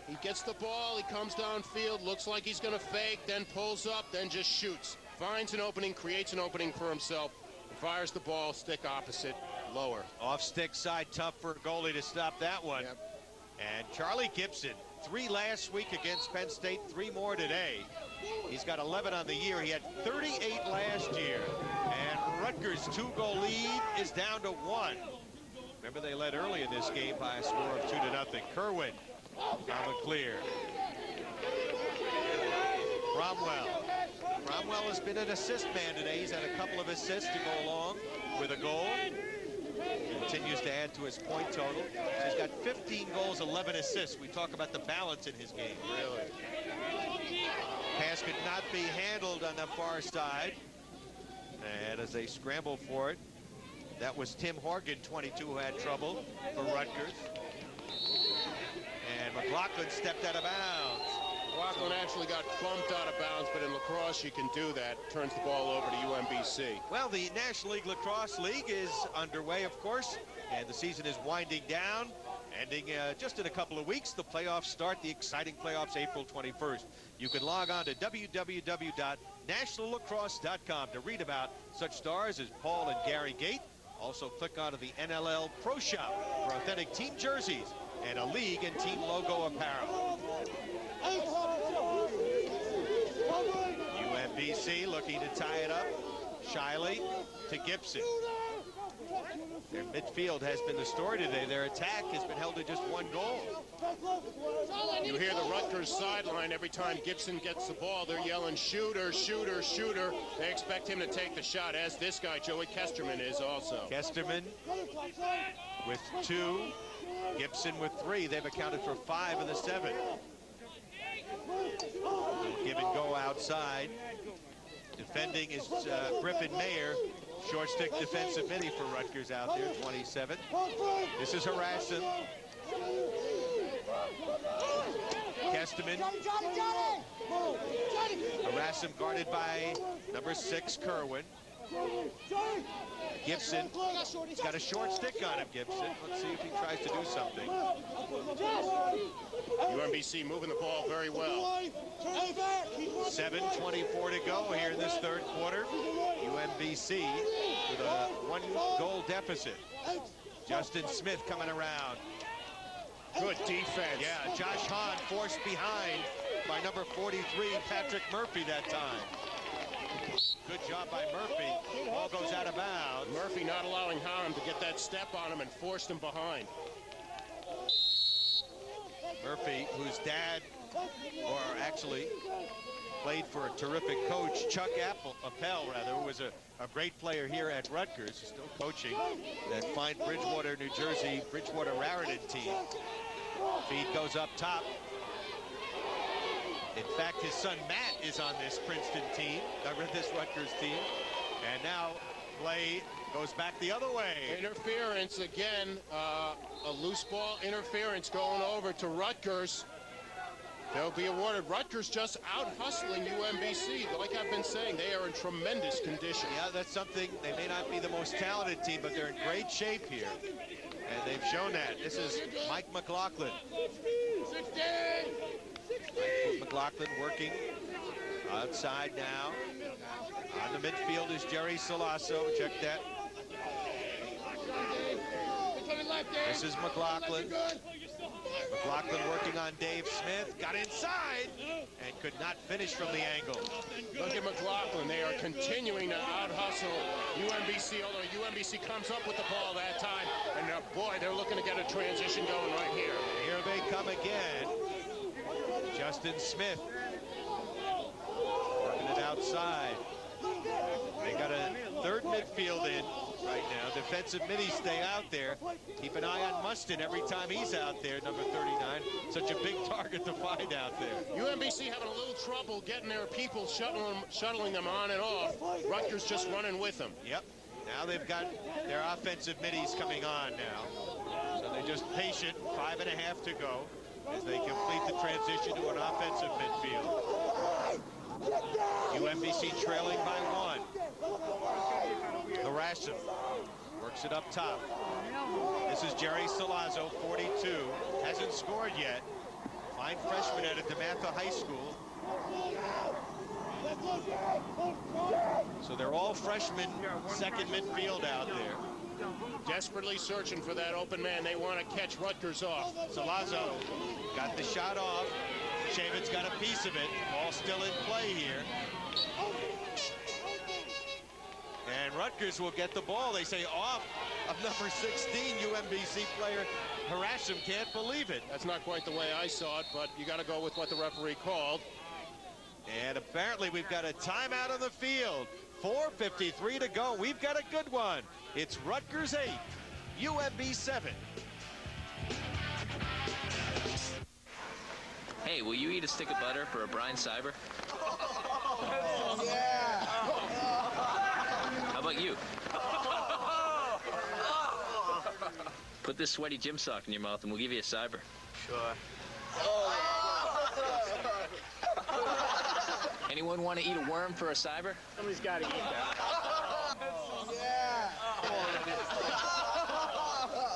He gets the ball, he comes downfield, looks like he's going to fake, then pulls up, then just shoots. Finds an opening, creates an opening for himself, and fires the ball, stick opposite, lower. Off stick side, tough for a goalie to stop that one. Yep. And Charlie Gibson, 3 last week against Penn State, 3 more today. He's got 11 on the year. He had 38 last year. And Rutgers' 2-goal lead is down to 1. Remember, they led early in this game by a score of 2-0. Kerwin on the clear. Cromwell has been an assist man today. He's had a couple of assists to go along with a goal. Continues to add to his point total. So he's got 15 goals, 11 assists. We talk about the balance in his game. Really. Pass could not be handled on the far side. And as they scramble for it, that was Tim Horgan, 22, who had trouble for Rutgers. And McLaughlin stepped out of bounds. McLaughlin actually got bumped out of bounds, but in lacrosse you can do that. Turns the ball over to UMBC. Well, the National League Lacrosse League is underway, of course, and the season is winding down. Ending just in a couple of weeks. The playoffs start, the exciting playoffs, April 21st. You can log on to www.nationallacrosse.com to read about such stars as Paul and Gary Gate. Also click onto the NLL Pro Shop for authentic team jerseys and a league and team logo apparel. UMBC looking to tie it up. Shiley to Gibson. Their midfield has been the story today. Their attack has been held to just 1 goal. You hear the Rutgers sideline every time Gibson gets the ball. They're yelling, shooter, shooter, shooter. They expect him to take the shot, as this guy, Joey Kesterman, is also. Kesterman with 2. Gibson with 3. They've accounted for 5 of the 7. Give and go outside. Defending is Griffin Mayer. Short stick defensive midi for Rutgers out there, 27. This is Harrison. Kesterman. Harrison guarded by number 6, Kerwin. Gibson, he's got a short stick on him, Gibson. Let's see if he tries to do something. UMBC moving the ball very well. 7:24 to go here in this third quarter. UMBC with a 1-goal deficit. Justin Smith coming around. Good defense. Yeah, Josh Hahn forced behind by number 43, Patrick Murphy that time. Good job by Murphy. Ball goes out of bounds. Murphy not allowing Hahn to get that step on him and forced him behind. Murphy, whose dad, or actually played for a terrific coach, Chuck Appel, who was a great player here at Rutgers, still coaching that fine Bridgewater, New Jersey, Bridgewater Raritan team. Feed goes up top. In fact, his son Matt is on this Princeton team, this Rutgers team. And now play goes back the other way. Interference again, a loose ball interference going over to Rutgers. They'll be awarded. Rutgers just out hustling UMBC. Like I've been saying, they are in tremendous condition. Yeah, that's something. They may not be the most talented team, but they're in great shape here. And they've shown that. This is Mike McLaughlin. Mike McLaughlin working outside now. On the midfield is Jerry Salasso. Check that. This is McLaughlin. McLaughlin working on Dave Smith. Got inside and could not finish from the angle. Look at McLaughlin. They are continuing to out-hustle UMBC, although UMBC comes up with the ball that time. And boy, they're looking to get a transition going right here. Here they come again. Justin Smith working it outside. They got a third midfield in right now. Defensive middies stay out there. Keep an eye on Mustin every time he's out there, number 39. Such a big target to find out there. UMBC having a little trouble getting their people shuttling them on and off. Rutgers just running with them. Yep. Now they've got their offensive middies coming on now. So they're just patient. 5.5 to go as they complete the transition to an offensive midfield. UMBC trailing by 1. Harashim works it up top. This is Jerry Salazzo, 42. Hasn't scored yet. Fine freshman out of DeMatha High School. So they're all freshmen, second midfield out there. Desperately searching for that open man. They want to catch Rutgers off. Salazzo got the shot off. Shavin's got a piece of it. Ball still in play here. And Rutgers will get the ball. They say off of number 16, UMBC player Harashim. Can't believe it. That's not quite the way I saw it, but you got to go with what the referee called. And apparently we've got a timeout on the field. 4:53 to go. We've got a good one. It's Rutgers 8, UMB 7. Hey, will you eat a stick of butter for a brine cyber? Yeah. How about you? Put this sweaty gym sock in your mouth and we'll give you a cyber. Sure. Anyone want to eat a worm for a cyber? Somebody's got to eat that.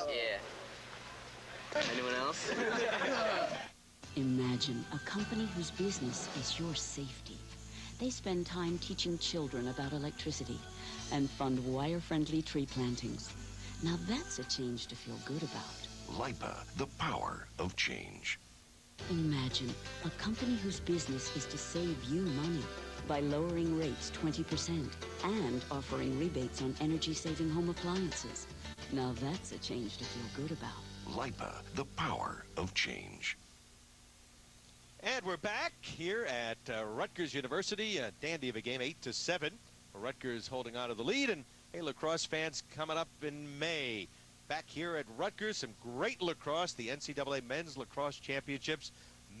Yeah. Anyone else? Imagine a company whose business is your safety. They spend time teaching children about electricity and fund wire-friendly tree plantings. Now that's a change to feel good about. LIPA, the power of change. Imagine a company whose business is to save you money by lowering rates 20% and offering rebates on energy-saving home appliances. Now that's a change to feel good about. LIPA, the power of change. And we're back here at Rutgers University. A dandy of a game, 8-7. Rutgers holding on to the lead. And hey, lacrosse fans, coming up in May. Back here at Rutgers, some great lacrosse. The NCAA Men's Lacrosse Championships,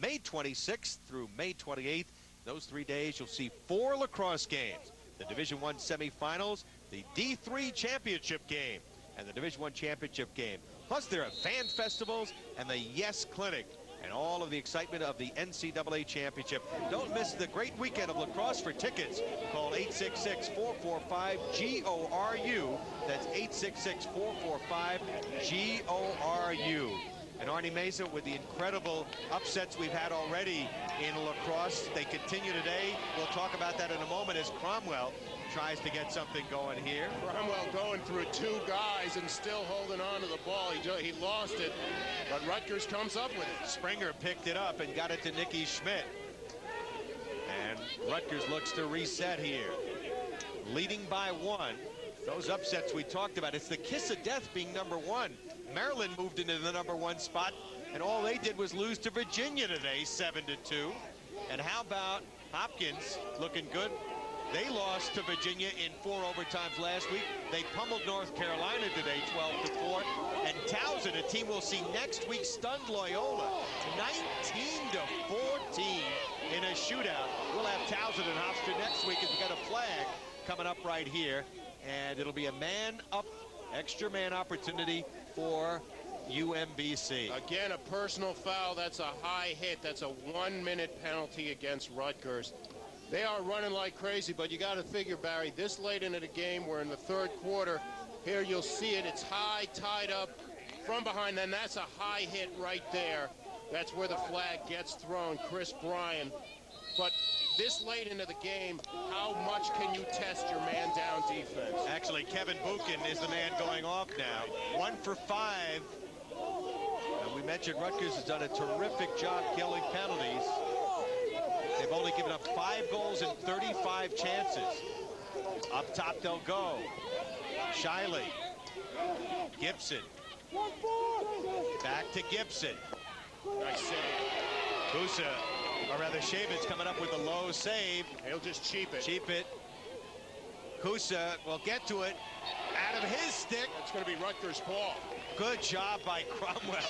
May 26th through May 28th. Those 3 days, you'll see 4 lacrosse games. The Division I semifinals, the D3 championship game, and the Division I championship game. Plus, there are fan festivals and the Yes Clinic. and all of the excitement of the NCAA championship. Don't miss the great weekend of lacrosse. For tickets, call 866-445-GORU. That's 866-445-GORU. And Arnie Mesa, with the incredible upsets we've had already in lacrosse, they continue today. We'll talk about that in a moment as Cromwell tries to get something going here. Cromwell going through two guys and still holding on to the ball. He lost it, but Rutgers comes up with it. Springer picked it up and got it to Nicky Schmidt. And Rutgers looks to reset here. Leading by 1. Those upsets we talked about. It's the kiss of death being number 1. Maryland moved into the number 1 spot, and all they did was lose to Virginia today, 7-2. And how about Hopkins looking good? They lost to Virginia in 4 overtimes last week. They pummeled North Carolina today, 12-4. And Towson, a team we'll see next week, stunned Loyola, 19-14 in a shootout. We'll have Towson and Hofstra next week as we got a flag coming up right here. And it'll be a man-up, extra man opportunity for UMBC. Again, a personal foul. That's a high hit. That's a 1-minute penalty against Rutgers. They are running like crazy, but you got to figure, Barry, this late into the game, we're in the 3rd quarter. Here you'll see it. It's high, tied up from behind. Then that's a high hit right there. That's where the flag gets thrown. Chris Bryan. But this late into the game, how much can you test your man-down defense? Actually, Kevin Buchan is the man going off now. 1 for 5. And we mentioned Rutgers has done a terrific job killing penalties. They've only given up 5 goals and 35 chances. Up top they'll go. Shiley. Gibson. Back to Gibson. Nice save. Kusa, or rather Shavitz, coming up with a low save. He'll just cheap it. Cheap it. Kusa will get to it out of his stick. That's going to be Rutgers' ball. Good job by Cromwell.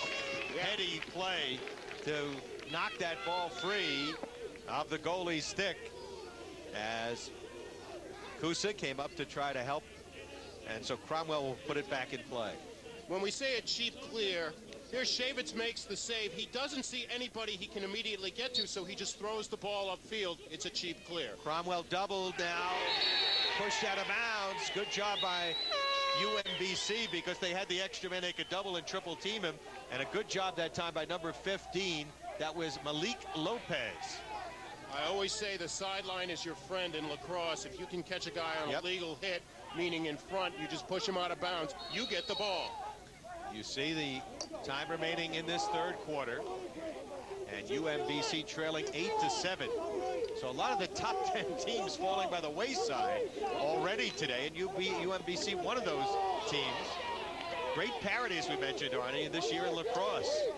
Yeah. Heady play to knock that ball free of the goalie's stick as Kusa came up to try to help, and so Cromwell will put it back in play. When we say a cheap clear, here Shavitz makes the save. He doesn't see anybody he can immediately get to, so he just throws the ball upfield. It's a cheap clear. Cromwell doubled now, pushed out of bounds. Good job by UMBC because they had the extra man. They could double and triple team him, and a good job that time by number 15. That was Malik Lopez. I always say the sideline is your friend in lacrosse. If you can catch a guy on a legal hit, meaning in front, you just push him out of bounds, you get the ball. You see the time remaining in this 3rd quarter, and UMBC trailing 8-7. So a lot of the top 10 teams falling by the wayside already today, and UMBC one of those teams. Great parity, as we mentioned, Arnie, this year in lacrosse.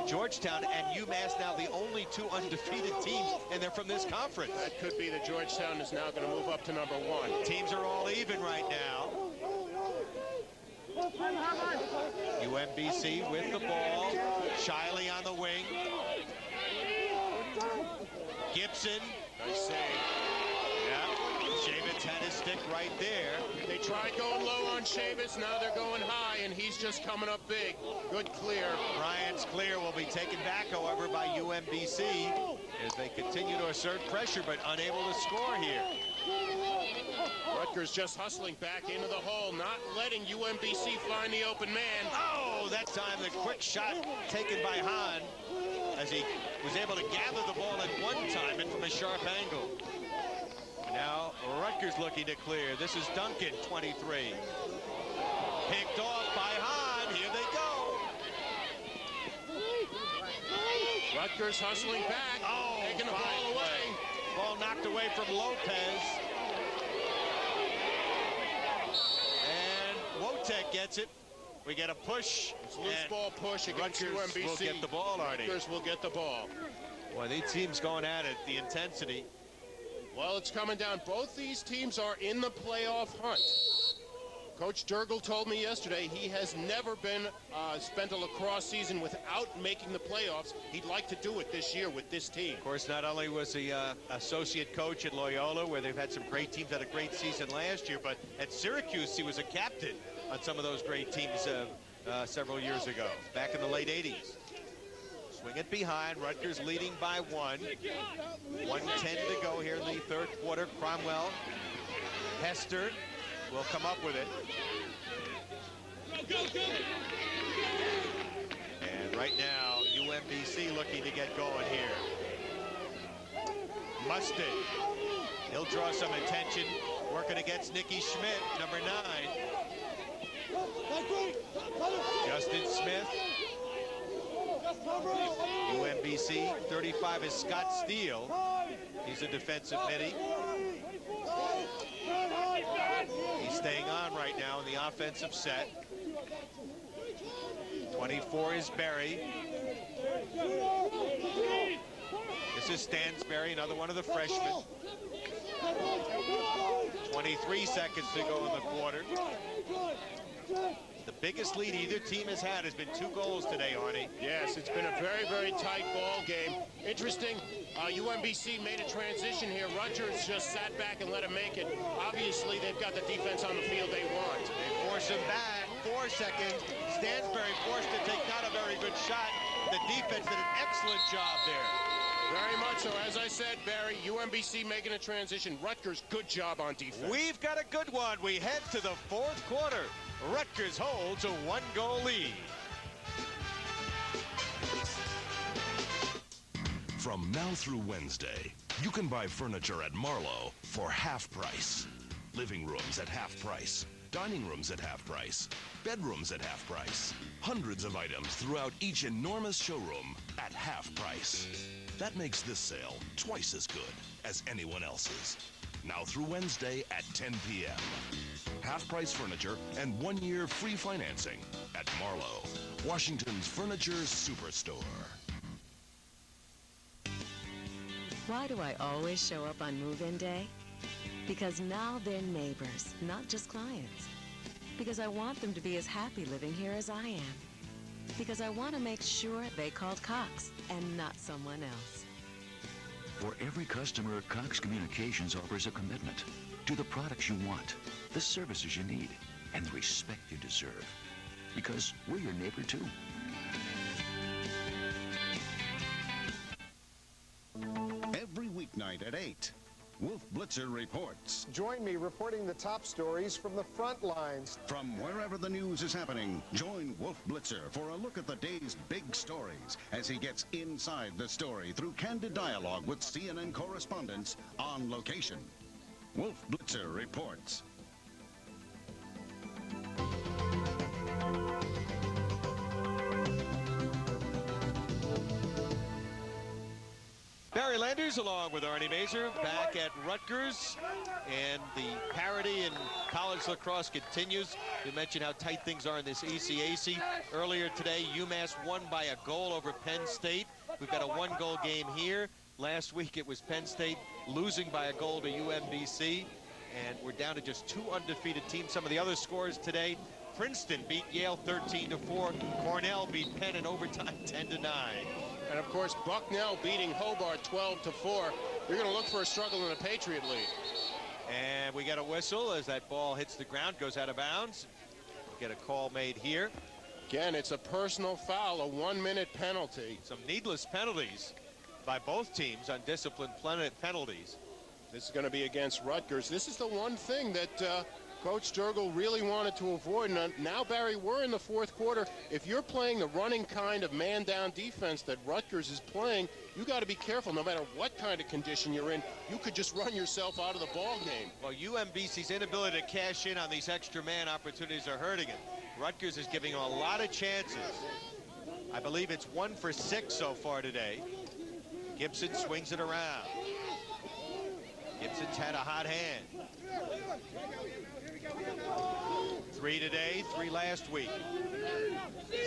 Georgetown and UMass now the only 2 undefeated teams, and they're from this conference. That could be that Georgetown is now going to move up to number 1. Teams are all even right now. UMBC with the ball. Shiley on the wing. Gibson. Nice save. Yeah, Shavitz had his stick right there. They tried going low on Shavitz. Now they're going high, and he's just coming up big. Good clear. Bryant's clear will be taken back, however, by UMBC as they continue to assert pressure, but unable to score here. Rutgers just hustling back into the hole, not letting UMBC find the open man. Oh, that time the quick shot taken by Hahn as he was able to gather the ball at one time and from a sharp angle. Now Rutgers looking to clear. This is Duncan, 23. Picked off by Hahn. Here they go. Rutgers hustling back, taking the ball away. Ball knocked away from Lopez. And Wotek gets it. We get a push. It's loose ball push against Rutgers UMBC. will get the ball, Arnie. Rutgers will get the ball. Well, these teams going at it, the intensity. Well, it's coming down. Both these teams are in the playoff hunt. Coach Durgel told me yesterday he has never been spent a lacrosse season without making the playoffs. He'd like to do it this year with this team. Of course, not only was he associate coach at Loyola, where they've had some great teams, had a great season last year, but at Syracuse, he was a captain on some of those great teams several years ago, back in the late 80s. Swing it behind. Rutgers leading by 1. 1:10 to go here in the third quarter. Cromwell, Hester will come up with it. And right now, UMBC looking to get going here. Mustin. He'll draw some attention. Working against Nicky Schmidt, number 9. Justin Smith. UMBC 35 is Scott Steele. He's a defensive midi. He's staying on right now in the offensive set. 24 is Berry. This is Stansberry, another one of the freshmen. 23 seconds to go in the quarter. The biggest lead either team has had has been 2 goals today, Arnie. Yes, it's been a very, very tight ball game. Interesting, UMBC made a transition here. Rutgers just sat back and let him make it. Obviously, they've got the defense on the field they want. They force him back. 4 seconds. Stansberry forced to take not a very good shot. The defense did an excellent job there. Very much so. As I said, Barry, UMBC making a transition. Rutgers, good job on defense. We've got a good one. We head to the fourth quarter. Rutgers holds a 1-goal lead. From now through Wednesday, you can buy furniture at Marlowe for half price. Living rooms at half price. Dining rooms at half price. Bedrooms at half price. Hundreds of items throughout each enormous showroom at half price. That makes this sale twice as good as anyone else's. Now through Wednesday at 10 p.m. Half-price furniture and 1-year free financing at Marlowe, Washington's furniture superstore. Why do I always show up on move-in day? Because now they're neighbors, not just clients. Because I want them to be as happy living here as I am. Because I want to make sure they called Cox and not someone else. For every customer, Cox Communications offers a commitment to the products you want, the services you need, and the respect you deserve. Because we're your neighbor, too. Every weeknight at 8, Wolf Blitzer reports. Join me reporting the top stories from the front lines. From wherever the news is happening, join Wolf Blitzer for a look at the day's big stories as he gets inside the story through candid dialogue with CNN correspondents on location. Wolf Blitzer reports. Barry Landers along with Arnie Mazer back at Rutgers, and the parity in college lacrosse continues. We mentioned how tight things are in this ECAC. Earlier today, UMass won by a goal over Penn State. We've got a 1-goal game here. Last week it was Penn State losing by a goal to UMBC, and we're down to just 2 undefeated teams. Some of the other scores today: Princeton beat Yale 13-4. Cornell beat Penn in overtime 10-9. And of course, Bucknell beating Hobart 12-4. You're going to look for a struggle in the Patriot League. And we got a whistle as that ball hits the ground, goes out of bounds. We'll get a call made here. Again, it's a personal foul, a 1-minute penalty. Some needless penalties by both teams on disciplined penalties. This is going to be against Rutgers. This is the one thing that Coach Sturgill really wanted to avoid. Now, Barry, we're in the fourth quarter. If you're playing the running kind of man-down defense that Rutgers is playing, you got to be careful. No matter what kind of condition you're in, you could just run yourself out of the ball game. Well, UMBC's inability to cash in on these extra man opportunities are hurting it. Rutgers is giving them a lot of chances. I believe it's 1 for 6 so far today. Gibson swings it around. Gibson's had a hot hand. 3 today, 3 last week.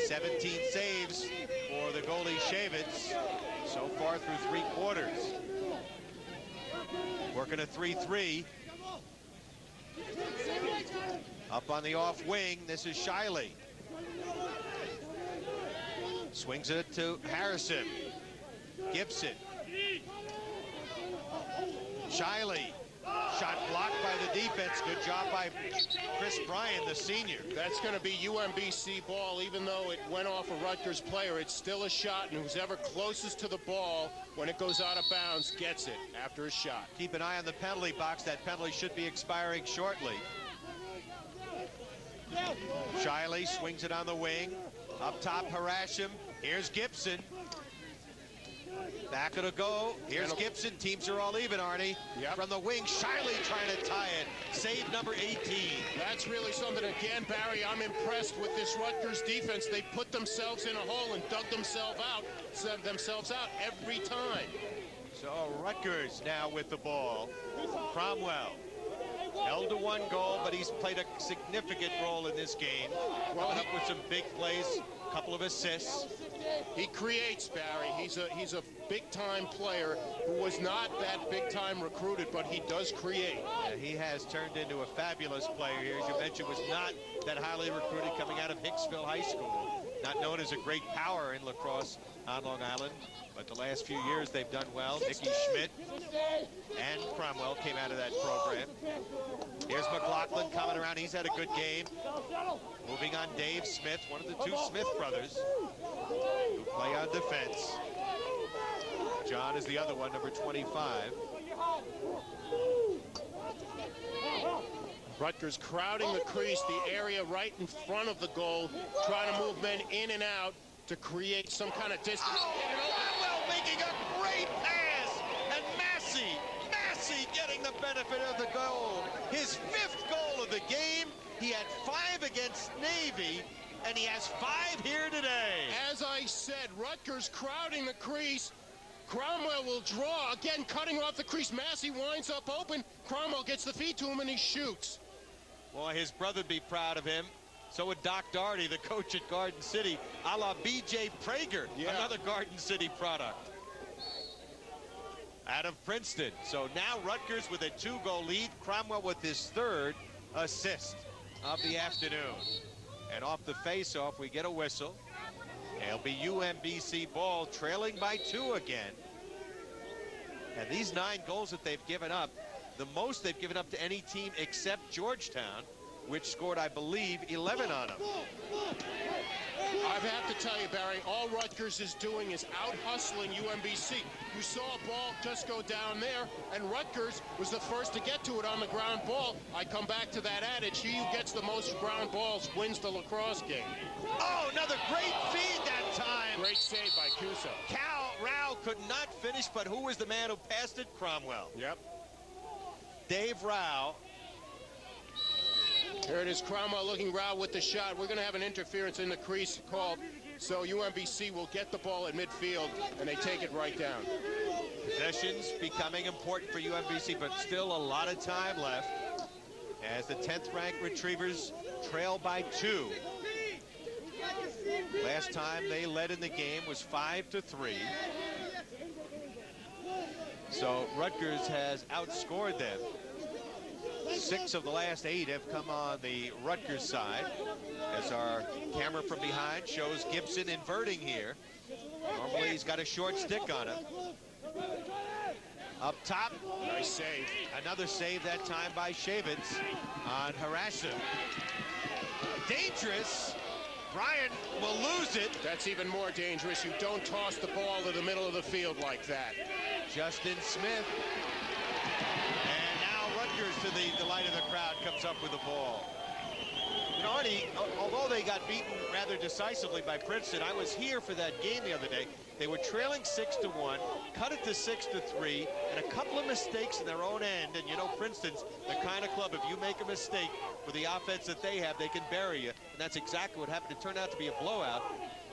17 saves for the goalie Shavitz so far through 3 quarters. Working a 3-3. Up on the off wing, this is Shiley. Swings it to Harrison. Gibson. Shiley Shot blocked by the defense. Good job by Chris Bryan, the senior. That's going to be UMBC ball. Even though it went off a Rutgers player, it's still a shot, and who's ever closest to the ball when it goes out of bounds gets it after a shot. Keep an eye on the penalty box. That penalty should be expiring shortly. Shiley swings it on the wing. Up top, Harashim. Here's Gibson. Back it'll go. Here's Gibson. Teams are all even, Arnie. Yep. From the wing, Shiley trying to tie it. Save number 18. That's really something. Again, Barry, I'm impressed with this Rutgers defense. They put themselves in a hole and dug themselves out every time. So Rutgers now with the ball. Cromwell held to one goal, but he's played a significant role in this game. Well, up with some big plays, a couple of assists. He creates, Barry. He's a big-time player who was not that big-time recruited, but he does create. Yeah, he has turned into a fabulous player here. As you mentioned, was not that highly recruited coming out of Hicksville High School. Not known as a great power in lacrosse on Long Island, but the last few years they've done well. Nicky Schmidt and Cromwell came out of that program. Here's McLaughlin coming around. He's had a good game. Moving on, Dave Smith, one of the two Smith brothers who play on defense. John is the other one, number 25. Rutgers crowding the crease, the area right in front of the goal, trying to move men in and out to create some kind of distance. Cromwell making a great pass, and Massey getting the benefit of the goal. His 5th goal of the game. He had 5 against Navy, and he has 5 here today. As I said, Rutgers crowding the crease. Cromwell will draw, again cutting off the crease. Massey winds up open. Cromwell gets the feed to him, and he shoots. Boy, his brother would be proud of him. So would Doc Doherty, the coach at Garden City, a la B.J. Prager, another Garden City product. Out of Princeton. So now Rutgers with a 2-goal lead. Cromwell with his 3rd assist of the afternoon. And off the face-off, we get a whistle. It'll be UMBC ball, trailing by 2 again. And these 9 goals that they've given up, the most they've given up to any team except Georgetown, which scored, I believe, 11 on them. I have to tell you, Barry, all Rutgers is doing is out-hustling UMBC. You saw a ball just go down there, and Rutgers was the first to get to it on the ground ball. I come back to that adage, he who gets the most ground balls wins the lacrosse game. Oh, another great feed that time. Great save by Cuso. Cal Rao could not finish, but who was the man who passed it? Cromwell. Yep. Dave Rao. Here it is, Cromwell looking Rao with the shot. We're going to have an interference in the crease called, so UMBC will get the ball at midfield, and they take it right down. Possessions becoming important for UMBC, but still a lot of time left as the 10th-ranked Retrievers trail by 2. Last time they led in the game was 5-3. So Rutgers has outscored them. 6 of the last 8 have come on the Rutgers side. As our camera from behind shows Gibson inverting here. Normally he's got a short stick on him. Up top. Nice save. Another save that time by Shavitz on Harashim. Dangerous. Bryan will lose it. That's even more dangerous. You don't toss the ball to the middle of the field like that. Justin Smith. And now Rutgers, to the delight of the crowd, comes up with the ball. You know, Arnie, although they got beaten rather decisively by Princeton, I was here for that game the other day. They were trailing 6-1, cut it to 6-3, and a couple of mistakes in their own end. And you know, Princeton's the kind of club, if you make a mistake with the offense that they have, they can bury you. And that's exactly what happened. It turned out to be a blowout.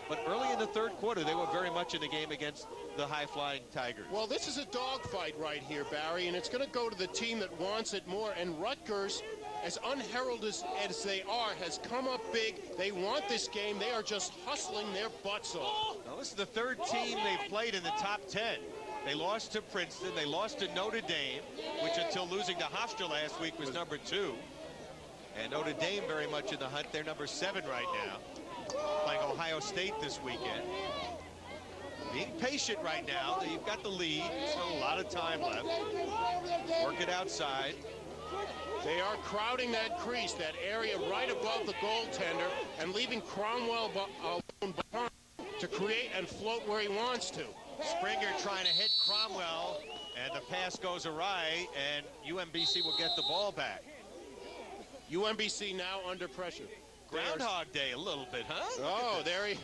But early in the 3rd quarter, they were very much in the game against the high-flying Tigers. Well, this is a dogfight right here, Barry, and it's going to go to the team that wants it more. And Rutgers, as unheralded as they are, has come up big. They want this game. They are just hustling their butts off. Now, this is the 3rd team they've played in the top 10. They lost to Princeton. They lost to Notre Dame, which until losing to Hofstra last week was number 2. And Notre Dame very much in the hunt. They're number 7 right now. Playing Ohio State this weekend. Being patient right now. You've got the lead. Still a lot of time left. Work it outside. They are crowding that crease, that area right above the goaltender, and leaving Cromwell alone behind to create and float where he wants to. Springer trying to hit Cromwell, and the pass goes awry, and UMBC will get the ball back. UMBC now under pressure. Groundhog Day a little bit, huh? Oh, there he...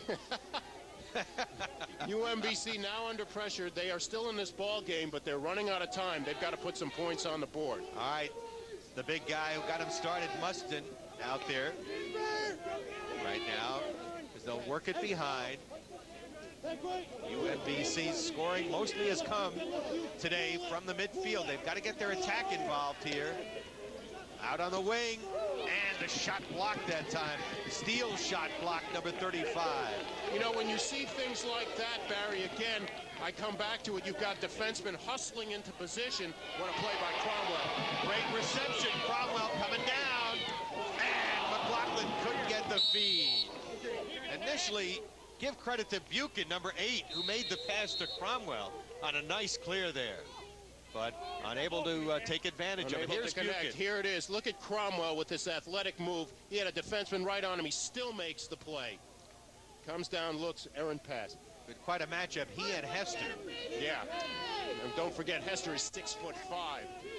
UMBC now under pressure. They are still in this ball game, but they're running out of time. They've got to put some points on the board. All right, the big guy who got him started, Mustin, out there right now, as they'll work it behind. UMBC's scoring mostly has come today from the midfield. They've got to get their attack involved here. Out on the wing, and the shot blocked that time. Steele shot blocked, number 35. You know, when you see things like that, Barry, again, I come back to it. You've got defensemen hustling into position. What a play by Cromwell. Great reception. Cromwell coming down, and McLaughlin couldn't get the feed. Initially, give credit to Buchan, number 8, who made the pass to Cromwell on a nice clear there, but unable to take advantage of it. Here's Buchan. Here it is. Look at Cromwell with this athletic move. He had a defenseman right on him. He still makes the play. Comes down, looks, errant pass. But quite a matchup. He and Hester. Yeah. And don't forget, Hester is 6'5".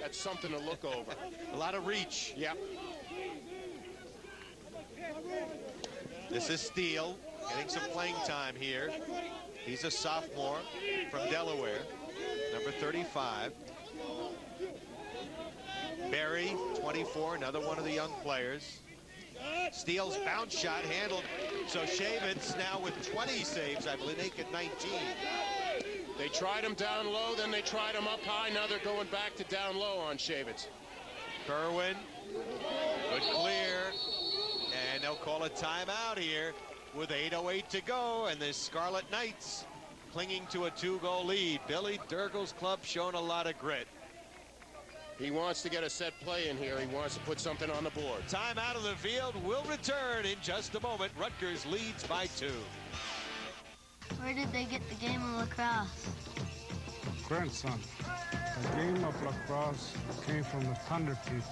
That's something to look over. A lot of reach. Yep. This is Steele getting some playing time here. He's a sophomore from Delaware, number 35. Barry, 24, another one of the young players. Steele's bounce shot handled. So Shavitz now with 20 saves, I believe, make it 19. They tried him down low, then they tried him up high. Now they're going back to down low on Shavitz. Kerwin, good clear. And they'll call a timeout here with 8:08 to go, and the Scarlet Knights clinging to a 2-goal lead. Billy Durgal's club showing a lot of grit. He wants to get a set play in here. He wants to put something on the board. Time out of the field will return in just a moment. Rutgers leads by 2. Where did they get the game of lacrosse? Grandson, the game of lacrosse came from the Thunder people.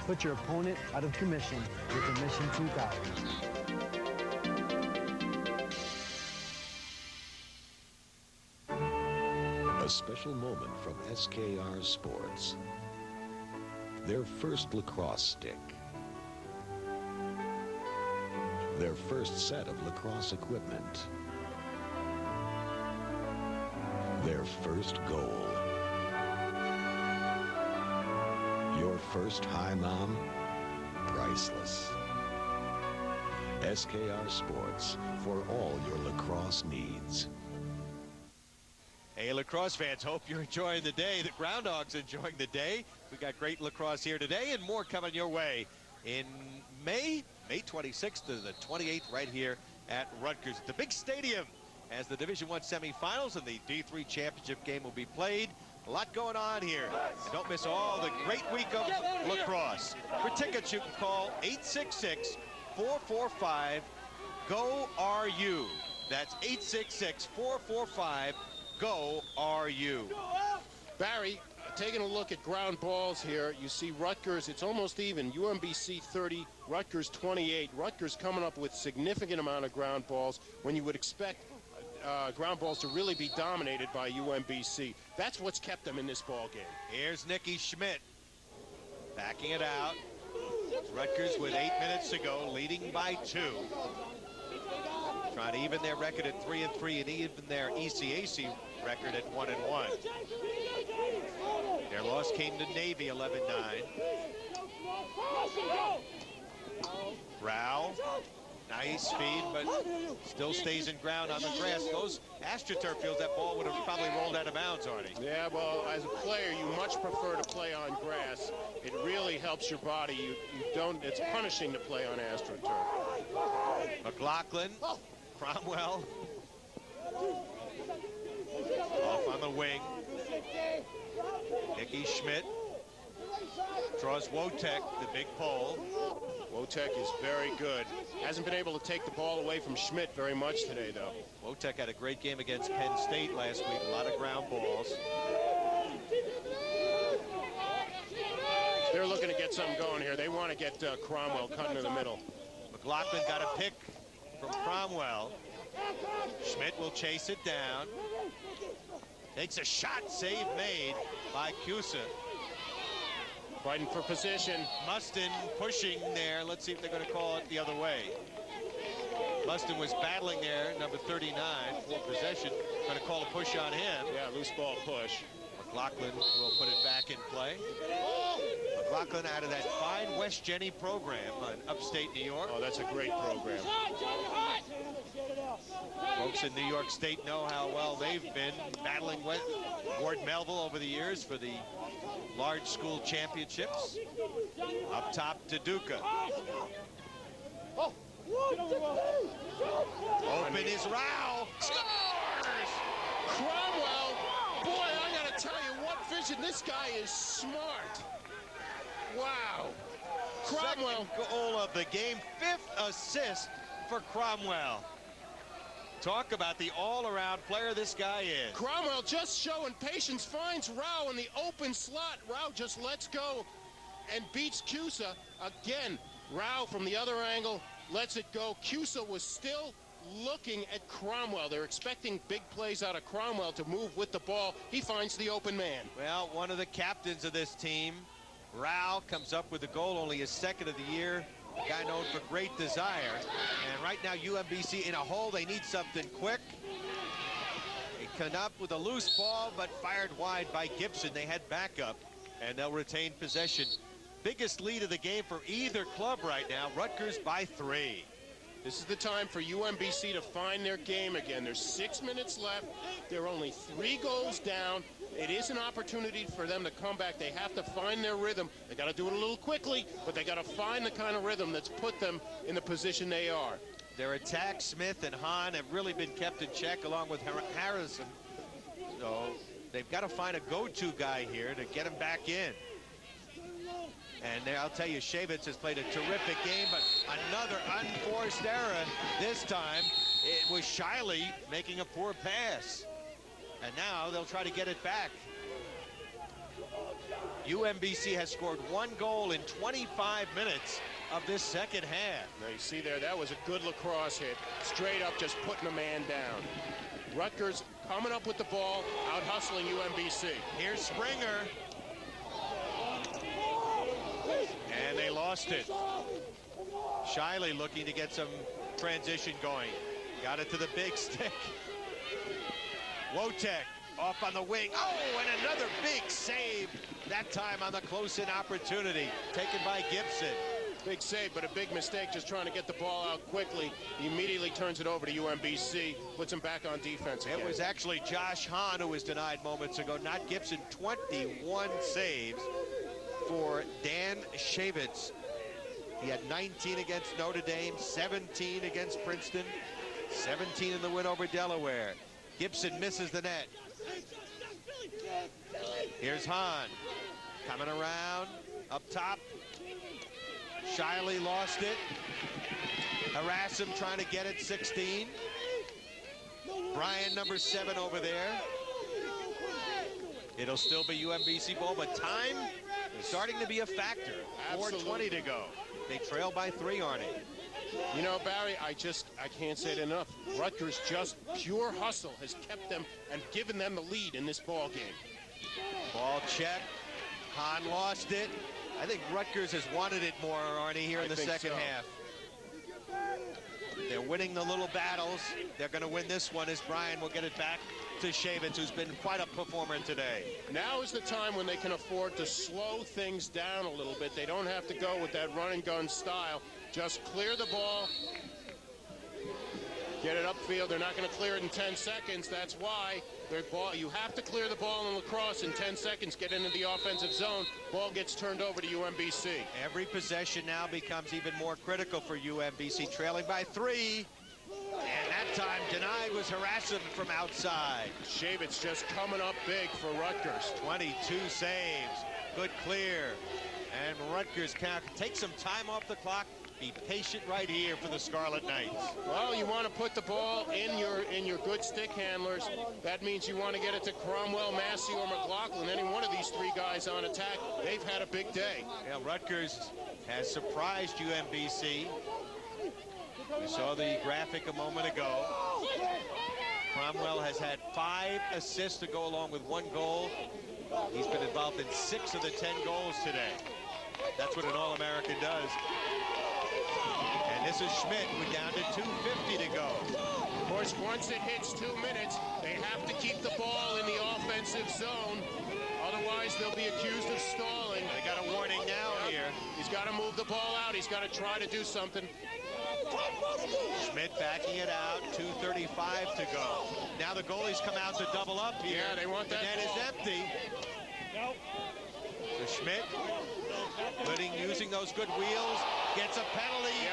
Put your opponent out of commission with the Mission 2000. A special moment from SKR Sports. Their first lacrosse stick. Their first set of lacrosse equipment. Their first goal. Your first high mom, priceless. SKR Sports, for all your lacrosse needs. Hey, lacrosse fans, hope you're enjoying the day. The Groundhogs enjoying the day. We got great lacrosse here today and more coming your way in May 26th to the 28th right here at Rutgers. The big stadium as the Division I semifinals and the D3 championship game will be played. A lot going on here. And don't miss all the great week of lacrosse. For tickets, you can call 866-445-GO-RU. That's 866-445-GO-RU. Barry, taking a look at ground balls here, you see Rutgers, it's almost even. UMBC 30, Rutgers 28. Rutgers coming up with significant amount of ground balls when you would expect ground balls to really be dominated by UMBC. That's what's kept them in this ball game. Here's Nicky Schmidt backing it out. Rutgers with 8 minutes to go, leading by 2. Trying to even their record at 3-3 and even their ECAC record at 1-1. Their loss came to Navy 11-9. Rao. Nice feed, but still stays in ground on the grass. Those AstroTurf fields, that ball would have probably rolled out of bounds, Arnie. Yeah, well, as a player, you much prefer to play on grass. It really helps your body. You don't, it's punishing to play on AstroTurf. McLaughlin, Cromwell, off on the wing. Nicky Schmidt Draws Wotek, the big pole. Wotek is very good. Hasn't been able to take the ball away from Schmidt very much today, though. Wotek had a great game against Penn State last week. A lot of ground balls. They're looking to get something going here. They want to get Cromwell cut into the middle. McLaughlin got a pick from Cromwell. Schmidt will chase it down. Takes a shot, save made by Cusa. Fighting for position. Mustin pushing there. Let's see if they're going to call it the other way. Mustin was battling there, number 39, for possession. Going to call a push on him. Yeah, loose ball push. McLaughlin will put it back in play. McLaughlin out of that fine West Jenny program in upstate New York. Oh, that's a great program. Folks in New York State know how well they've been battling with Ward Melville over the years for the large school championships. Up top to Duca. Open is Rao. Scores! Cromwell, boy, I gotta tell you, what vision. This guy is smart. Wow. Cromwell. Second goal of the game, 5th assist for Cromwell. Talk about the all-around player this guy is. Cromwell just showing patience, finds Rao in the open slot. Rao just lets go and beats Cusa. Again, Rao from the other angle lets it go. Cusa was still looking at Cromwell. They're expecting big plays out of Cromwell to move with the ball. He finds the open man. Well, one of the captains of this team, Rao, comes up with the goal, only his second of the year. A guy known for great desire. And right now, UMBC in a hole. They need something quick. He came up with a loose ball, but fired wide by Gibson. They had backup, and they'll retain possession. Biggest lead of the game for either club right now. Rutgers by 3. This is the time for UMBC to find their game again. There's 6 minutes left. They're only 3 goals down. It is an opportunity for them to come back. They have to find their rhythm. They got to do it a little quickly, but they got to find the kind of rhythm that's put them in the position they are. Their attack, Smith and Hahn, have really been kept in check along with Harrison. So they've got to find a go-to guy here to get him back in. And there, I'll tell you, Shavitz has played a terrific game, but another unforced error. This time, it was Shiley making a poor pass. And now they'll try to get it back. UMBC has scored 1 goal in 25 minutes of this second half. Now you see there, that was a good lacrosse hit. Straight up, just putting a man down. Rutgers coming up with the ball, out hustling UMBC. Here's Springer. And they lost it. Shiley looking to get some transition going. Got it to the big stick. Wotek off on the wing. Oh, and another big save. That time on the close-in opportunity. Taken by Gibson. Big save, but a big mistake just trying to get the ball out quickly. He immediately turns it over to UMBC, puts him back on defense again. It was actually Josh Hahn who was denied moments ago, not Gibson. 21 saves for Dan Shavitz. He had 19 against Notre Dame, 17 against Princeton, 17 in the win over Delaware. Gibson misses the net. Here's Hahn coming around up top. Shiley lost it. Harass him trying to get it. 16. Brian, number 7 over there. It'll still be UMBC ball, but time is starting to be a factor. 4:20 to go. They trail by 3, Arnie. You know, Barry, I can't say it enough. Rutgers, just pure hustle has kept them and given them the lead in this ball game. Ball check. Hahn lost it. I think Rutgers has wanted it more, Arnie, here in the second half. They're winning the little battles. They're going to win this one as Brian will get it back to Shavitz, who's been quite a performer today. Now is the time when they can afford to slow things down a little bit. They don't have to go with that run and gun style. Just clear the ball, get it upfield. They're not going to clear it in 10 seconds. That's why you have to clear the ball in lacrosse in 10 seconds, get into the offensive zone. Ball gets turned over to UMBC. Every possession now becomes even more critical for UMBC, trailing by 3. And that time, denied was harassing from outside. Shavitz just coming up big for Rutgers. 22 saves. good clear. And Rutgers can take some time off the clock. Be patient right here for the Scarlet Knights. Well, you want to put the ball in your good stick handlers. That means you want to get it to Cromwell, Massey, or McLaughlin. Any one of these three guys on attack, they've had a big day. Yeah, Rutgers has surprised UMBC. We saw the graphic a moment ago. Cromwell has had 5 assists to go along with 1 goal. He's been involved in 6 of the 10 goals today. That's what an All-American does. And this is Schmidt. We're down to 2:50 to go. Of course, once it hits 2 minutes, they have to keep the ball in the offensive zone. Otherwise, they'll be accused of stalling. They got a warning now here. He's got to move the ball out. He's got to try to do something. Schmidt backing it out, 2:35 to go. Now the goalies come out to double up here. Yeah, they want that The net ball. is empty. So Schmidt, using those good wheels, gets a penalty.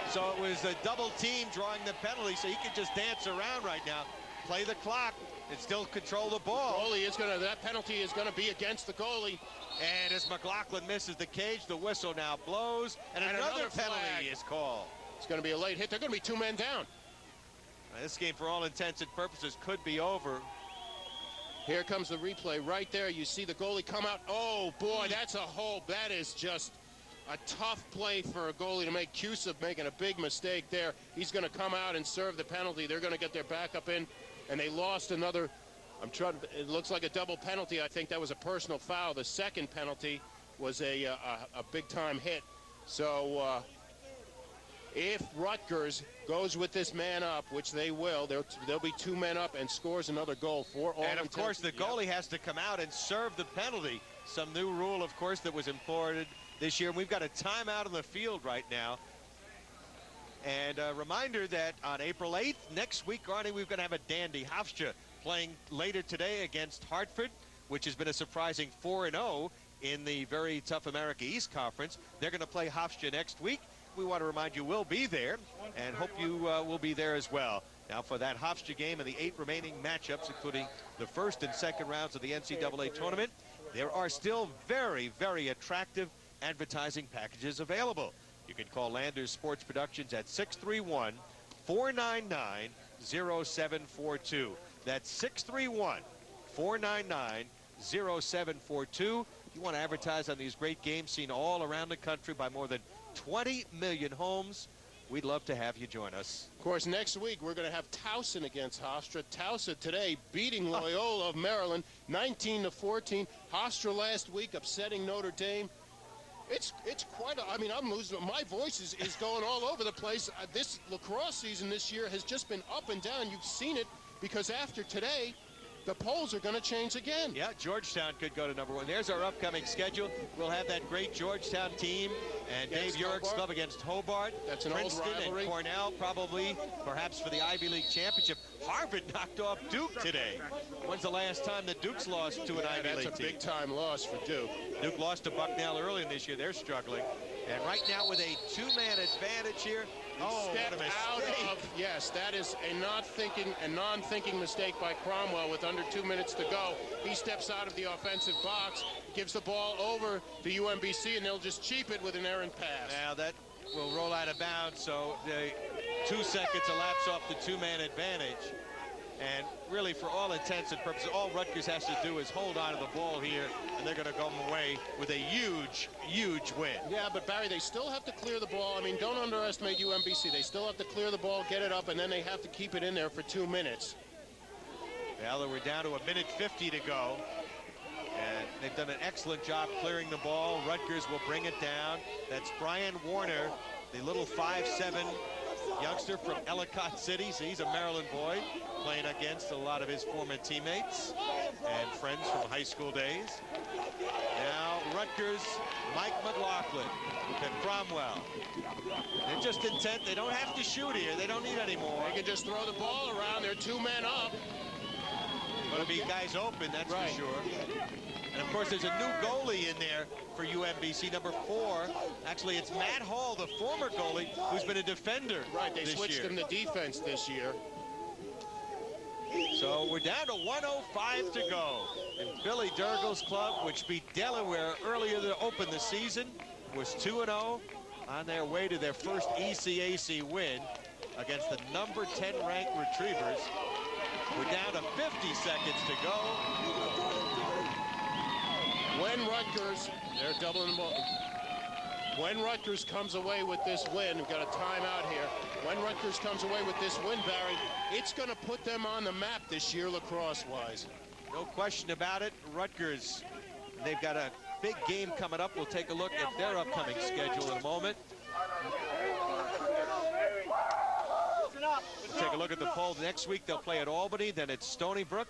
So it was a double team drawing the penalty, so he could just dance around right now, play the clock, and still control the ball. Goalie is that penalty is going to be against the goalie. And as McLaughlin misses the cage, the whistle now blows, and another penalty flag is called. It's going to be a late hit. They're going to be 2 men down. This game, for all intents and purposes, could be over. Here comes the replay right there. You see the goalie come out. Oh, boy, that's a hole. That is just a tough play for a goalie to make. Cusa making a big mistake there. He's going to come out and serve the penalty. They're going to get their backup in, and they lost another. It looks like a double penalty. I think that was a personal foul. The second penalty was a big-time hit. So if Rutgers goes with this man up, which they will, they'll be 2 men up and scores another goal for all. And of course, the goalie has to come out and serve the penalty. Some new rule, of course, that was imported this year. And we've got a timeout on the field right now. And a reminder that on April 8th, next week, Arnie, we're going to have a dandy. Hofstra playing later today against Hartford, which has been a surprising 4-0 in the very tough America East Conference. They're going to play Hofstra next week. We want to remind you we'll be there, and hope you will be there as well. Now for that Hofstra game and the 8 remaining matchups, including the first and second rounds of the NCAA tournament, there are still very, very attractive advertising packages available. You can call Landers Sports Productions at 631-499-0742. That's 631-499-0742. You want to advertise on these great games seen all around the country by more than 20 million homes. We'd love to have you join us. Of course, next week we're going to have Towson against Hofstra. Towson today beating Loyola of Maryland 19-14. Hofstra last week upsetting Notre Dame. It's quite I mean, I'm losing. My voice is going all over the place. This lacrosse season this year has just been up and down. You've seen it because after today, the polls are going to change again. Yeah, Georgetown could go to #1. There's our upcoming schedule. We'll have that great Georgetown team and Against Dave Urick's Hobart. club against Hobart. That's an Princeton old rivalry. and Cornell, probably, perhaps for the Ivy League championship. Harvard knocked off Duke today. When's the last time the Dukes lost to an Ivy League team? That's a big-time loss for Duke. Duke lost to Bucknell early in this year. They're struggling. And right now with a 2-man advantage here. Oh, what a mistake. Yes, that is a non-thinking mistake by Cromwell with under 2 minutes to go. He steps out of the offensive box, gives the ball over to UMBC, and they'll just cheap it with an errant pass. Now that will roll out of bounds, so the 2 seconds elapse off the 2-man advantage. And really, for all intents and purposes, all Rutgers has to do is hold on to the ball here, and they're going to come away with a huge, huge win. Yeah, but Barry, they still have to clear the ball. I mean, don't underestimate UMBC. They still have to clear the ball, get it up, and then they have to keep it in there for 2 minutes. Well, we're down to 1:50 to go. And they've done an excellent job clearing the ball. Rutgers will bring it down. That's Brian Warner, the little 5'7" youngster from Ellicott City. So he's a Maryland boy playing against a lot of his former teammates and friends from high school days. Now Rutgers, Mike McLaughlin to Cromwell. They're just intent. They don't have to shoot here. They don't need any more. They can just throw the ball around. They're 2 men up. Going to be guys open, that's for sure. And of course, there's a new goalie in there for UMBC, number 4. Actually, it's Matt Hall, the former goalie, who's been a defender. Right, they this switched year. him to defense this year. So we're down to 1:05 to go. And Billy Durgle's club, which beat Delaware earlier to open the season, was 2-0 on their way to their first ECAC win against the number 10 ranked Retrievers. We're down to 50 seconds to go. When Rutgers, they're doubling the ball. When Rutgers comes away with this win, we've got a timeout here. When Rutgers comes away with this win, Barry, it's going to put them on the map this year lacrosse-wise. No question about it. Rutgers, they've got a big game coming up. We'll take a look at their upcoming schedule in a moment. Take a look at the poll. Next week they'll play at Albany, then it's Stony Brook,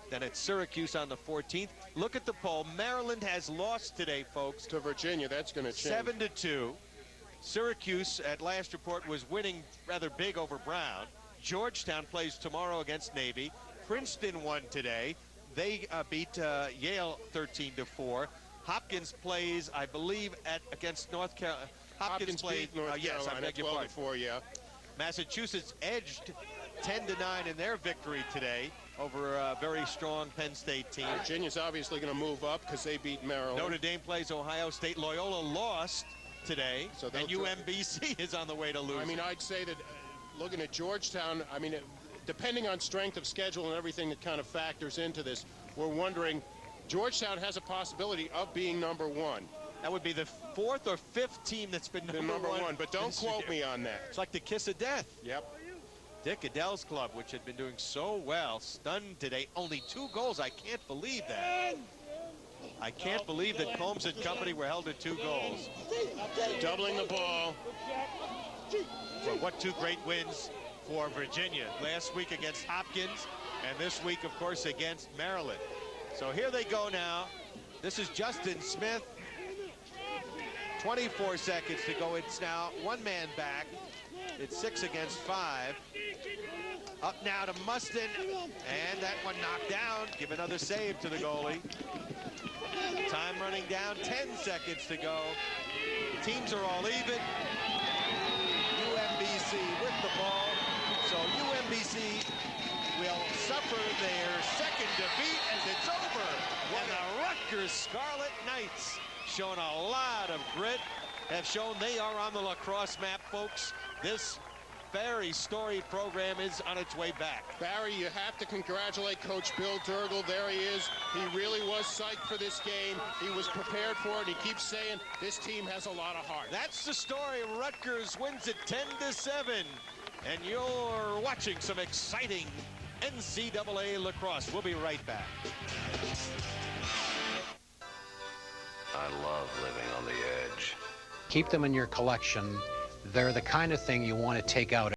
then it's Syracuse on the 14th. Look at the poll. Maryland has lost today, folks. To Virginia, that's going to change. 7-2. Syracuse, at last report, was winning rather big over Brown. Georgetown plays tomorrow against Navy. Princeton won today. They beat Yale 13-4. Hopkins plays, I believe, against North Carolina. Hopkins played North Carolina, I beg your pardon. 12-4, yeah. Massachusetts edged 10-9 in their victory today over a very strong Penn State team. Virginia's obviously going to move up because they beat Maryland. Notre Dame plays Ohio State. Loyola lost today, so and UMBC is on the way to losing. I mean, I'd say that looking at Georgetown, I mean, depending on strength of schedule and everything that kind of factors into this, we're wondering, Georgetown has a possibility of being number one. That would be the 4th or 5th team that's been number one. But don't quote me on that. It's like the kiss of death. Yep. Dick Adele's club, which had been doing so well, stunned today. Only 2 goals. I can't believe that. I can't believe that Combs and company were held to 2 goals. Doubling the ball. Well, what 2 great wins for Virginia. Last week against Hopkins, and this week, of course, against Maryland. So here they go now. This is Justin Smith. 24 seconds to go. It's now 1 man back. It's 6 against 5. Up now to Mustin, and that one knocked down. Give another save to the goalie. Time running down, 10 seconds to go. Teams are all even. UMBC with the ball. So UMBC will suffer their second defeat as it's over. And the Rutgers Scarlet Knights, showing a lot of grit, have shown they are on the lacrosse map, folks. This very storied program is on its way back. Barry, you have to congratulate Coach Bill Durgle. There he is. He really was psyched for this game. He was prepared for it. He keeps saying this team has a lot of heart. That's the story. Rutgers wins it 10-7. And you're watching some exciting NCAA lacrosse. We'll be right back. I love living on the edge. Keep them in your collection. They're the kind of thing you want to take out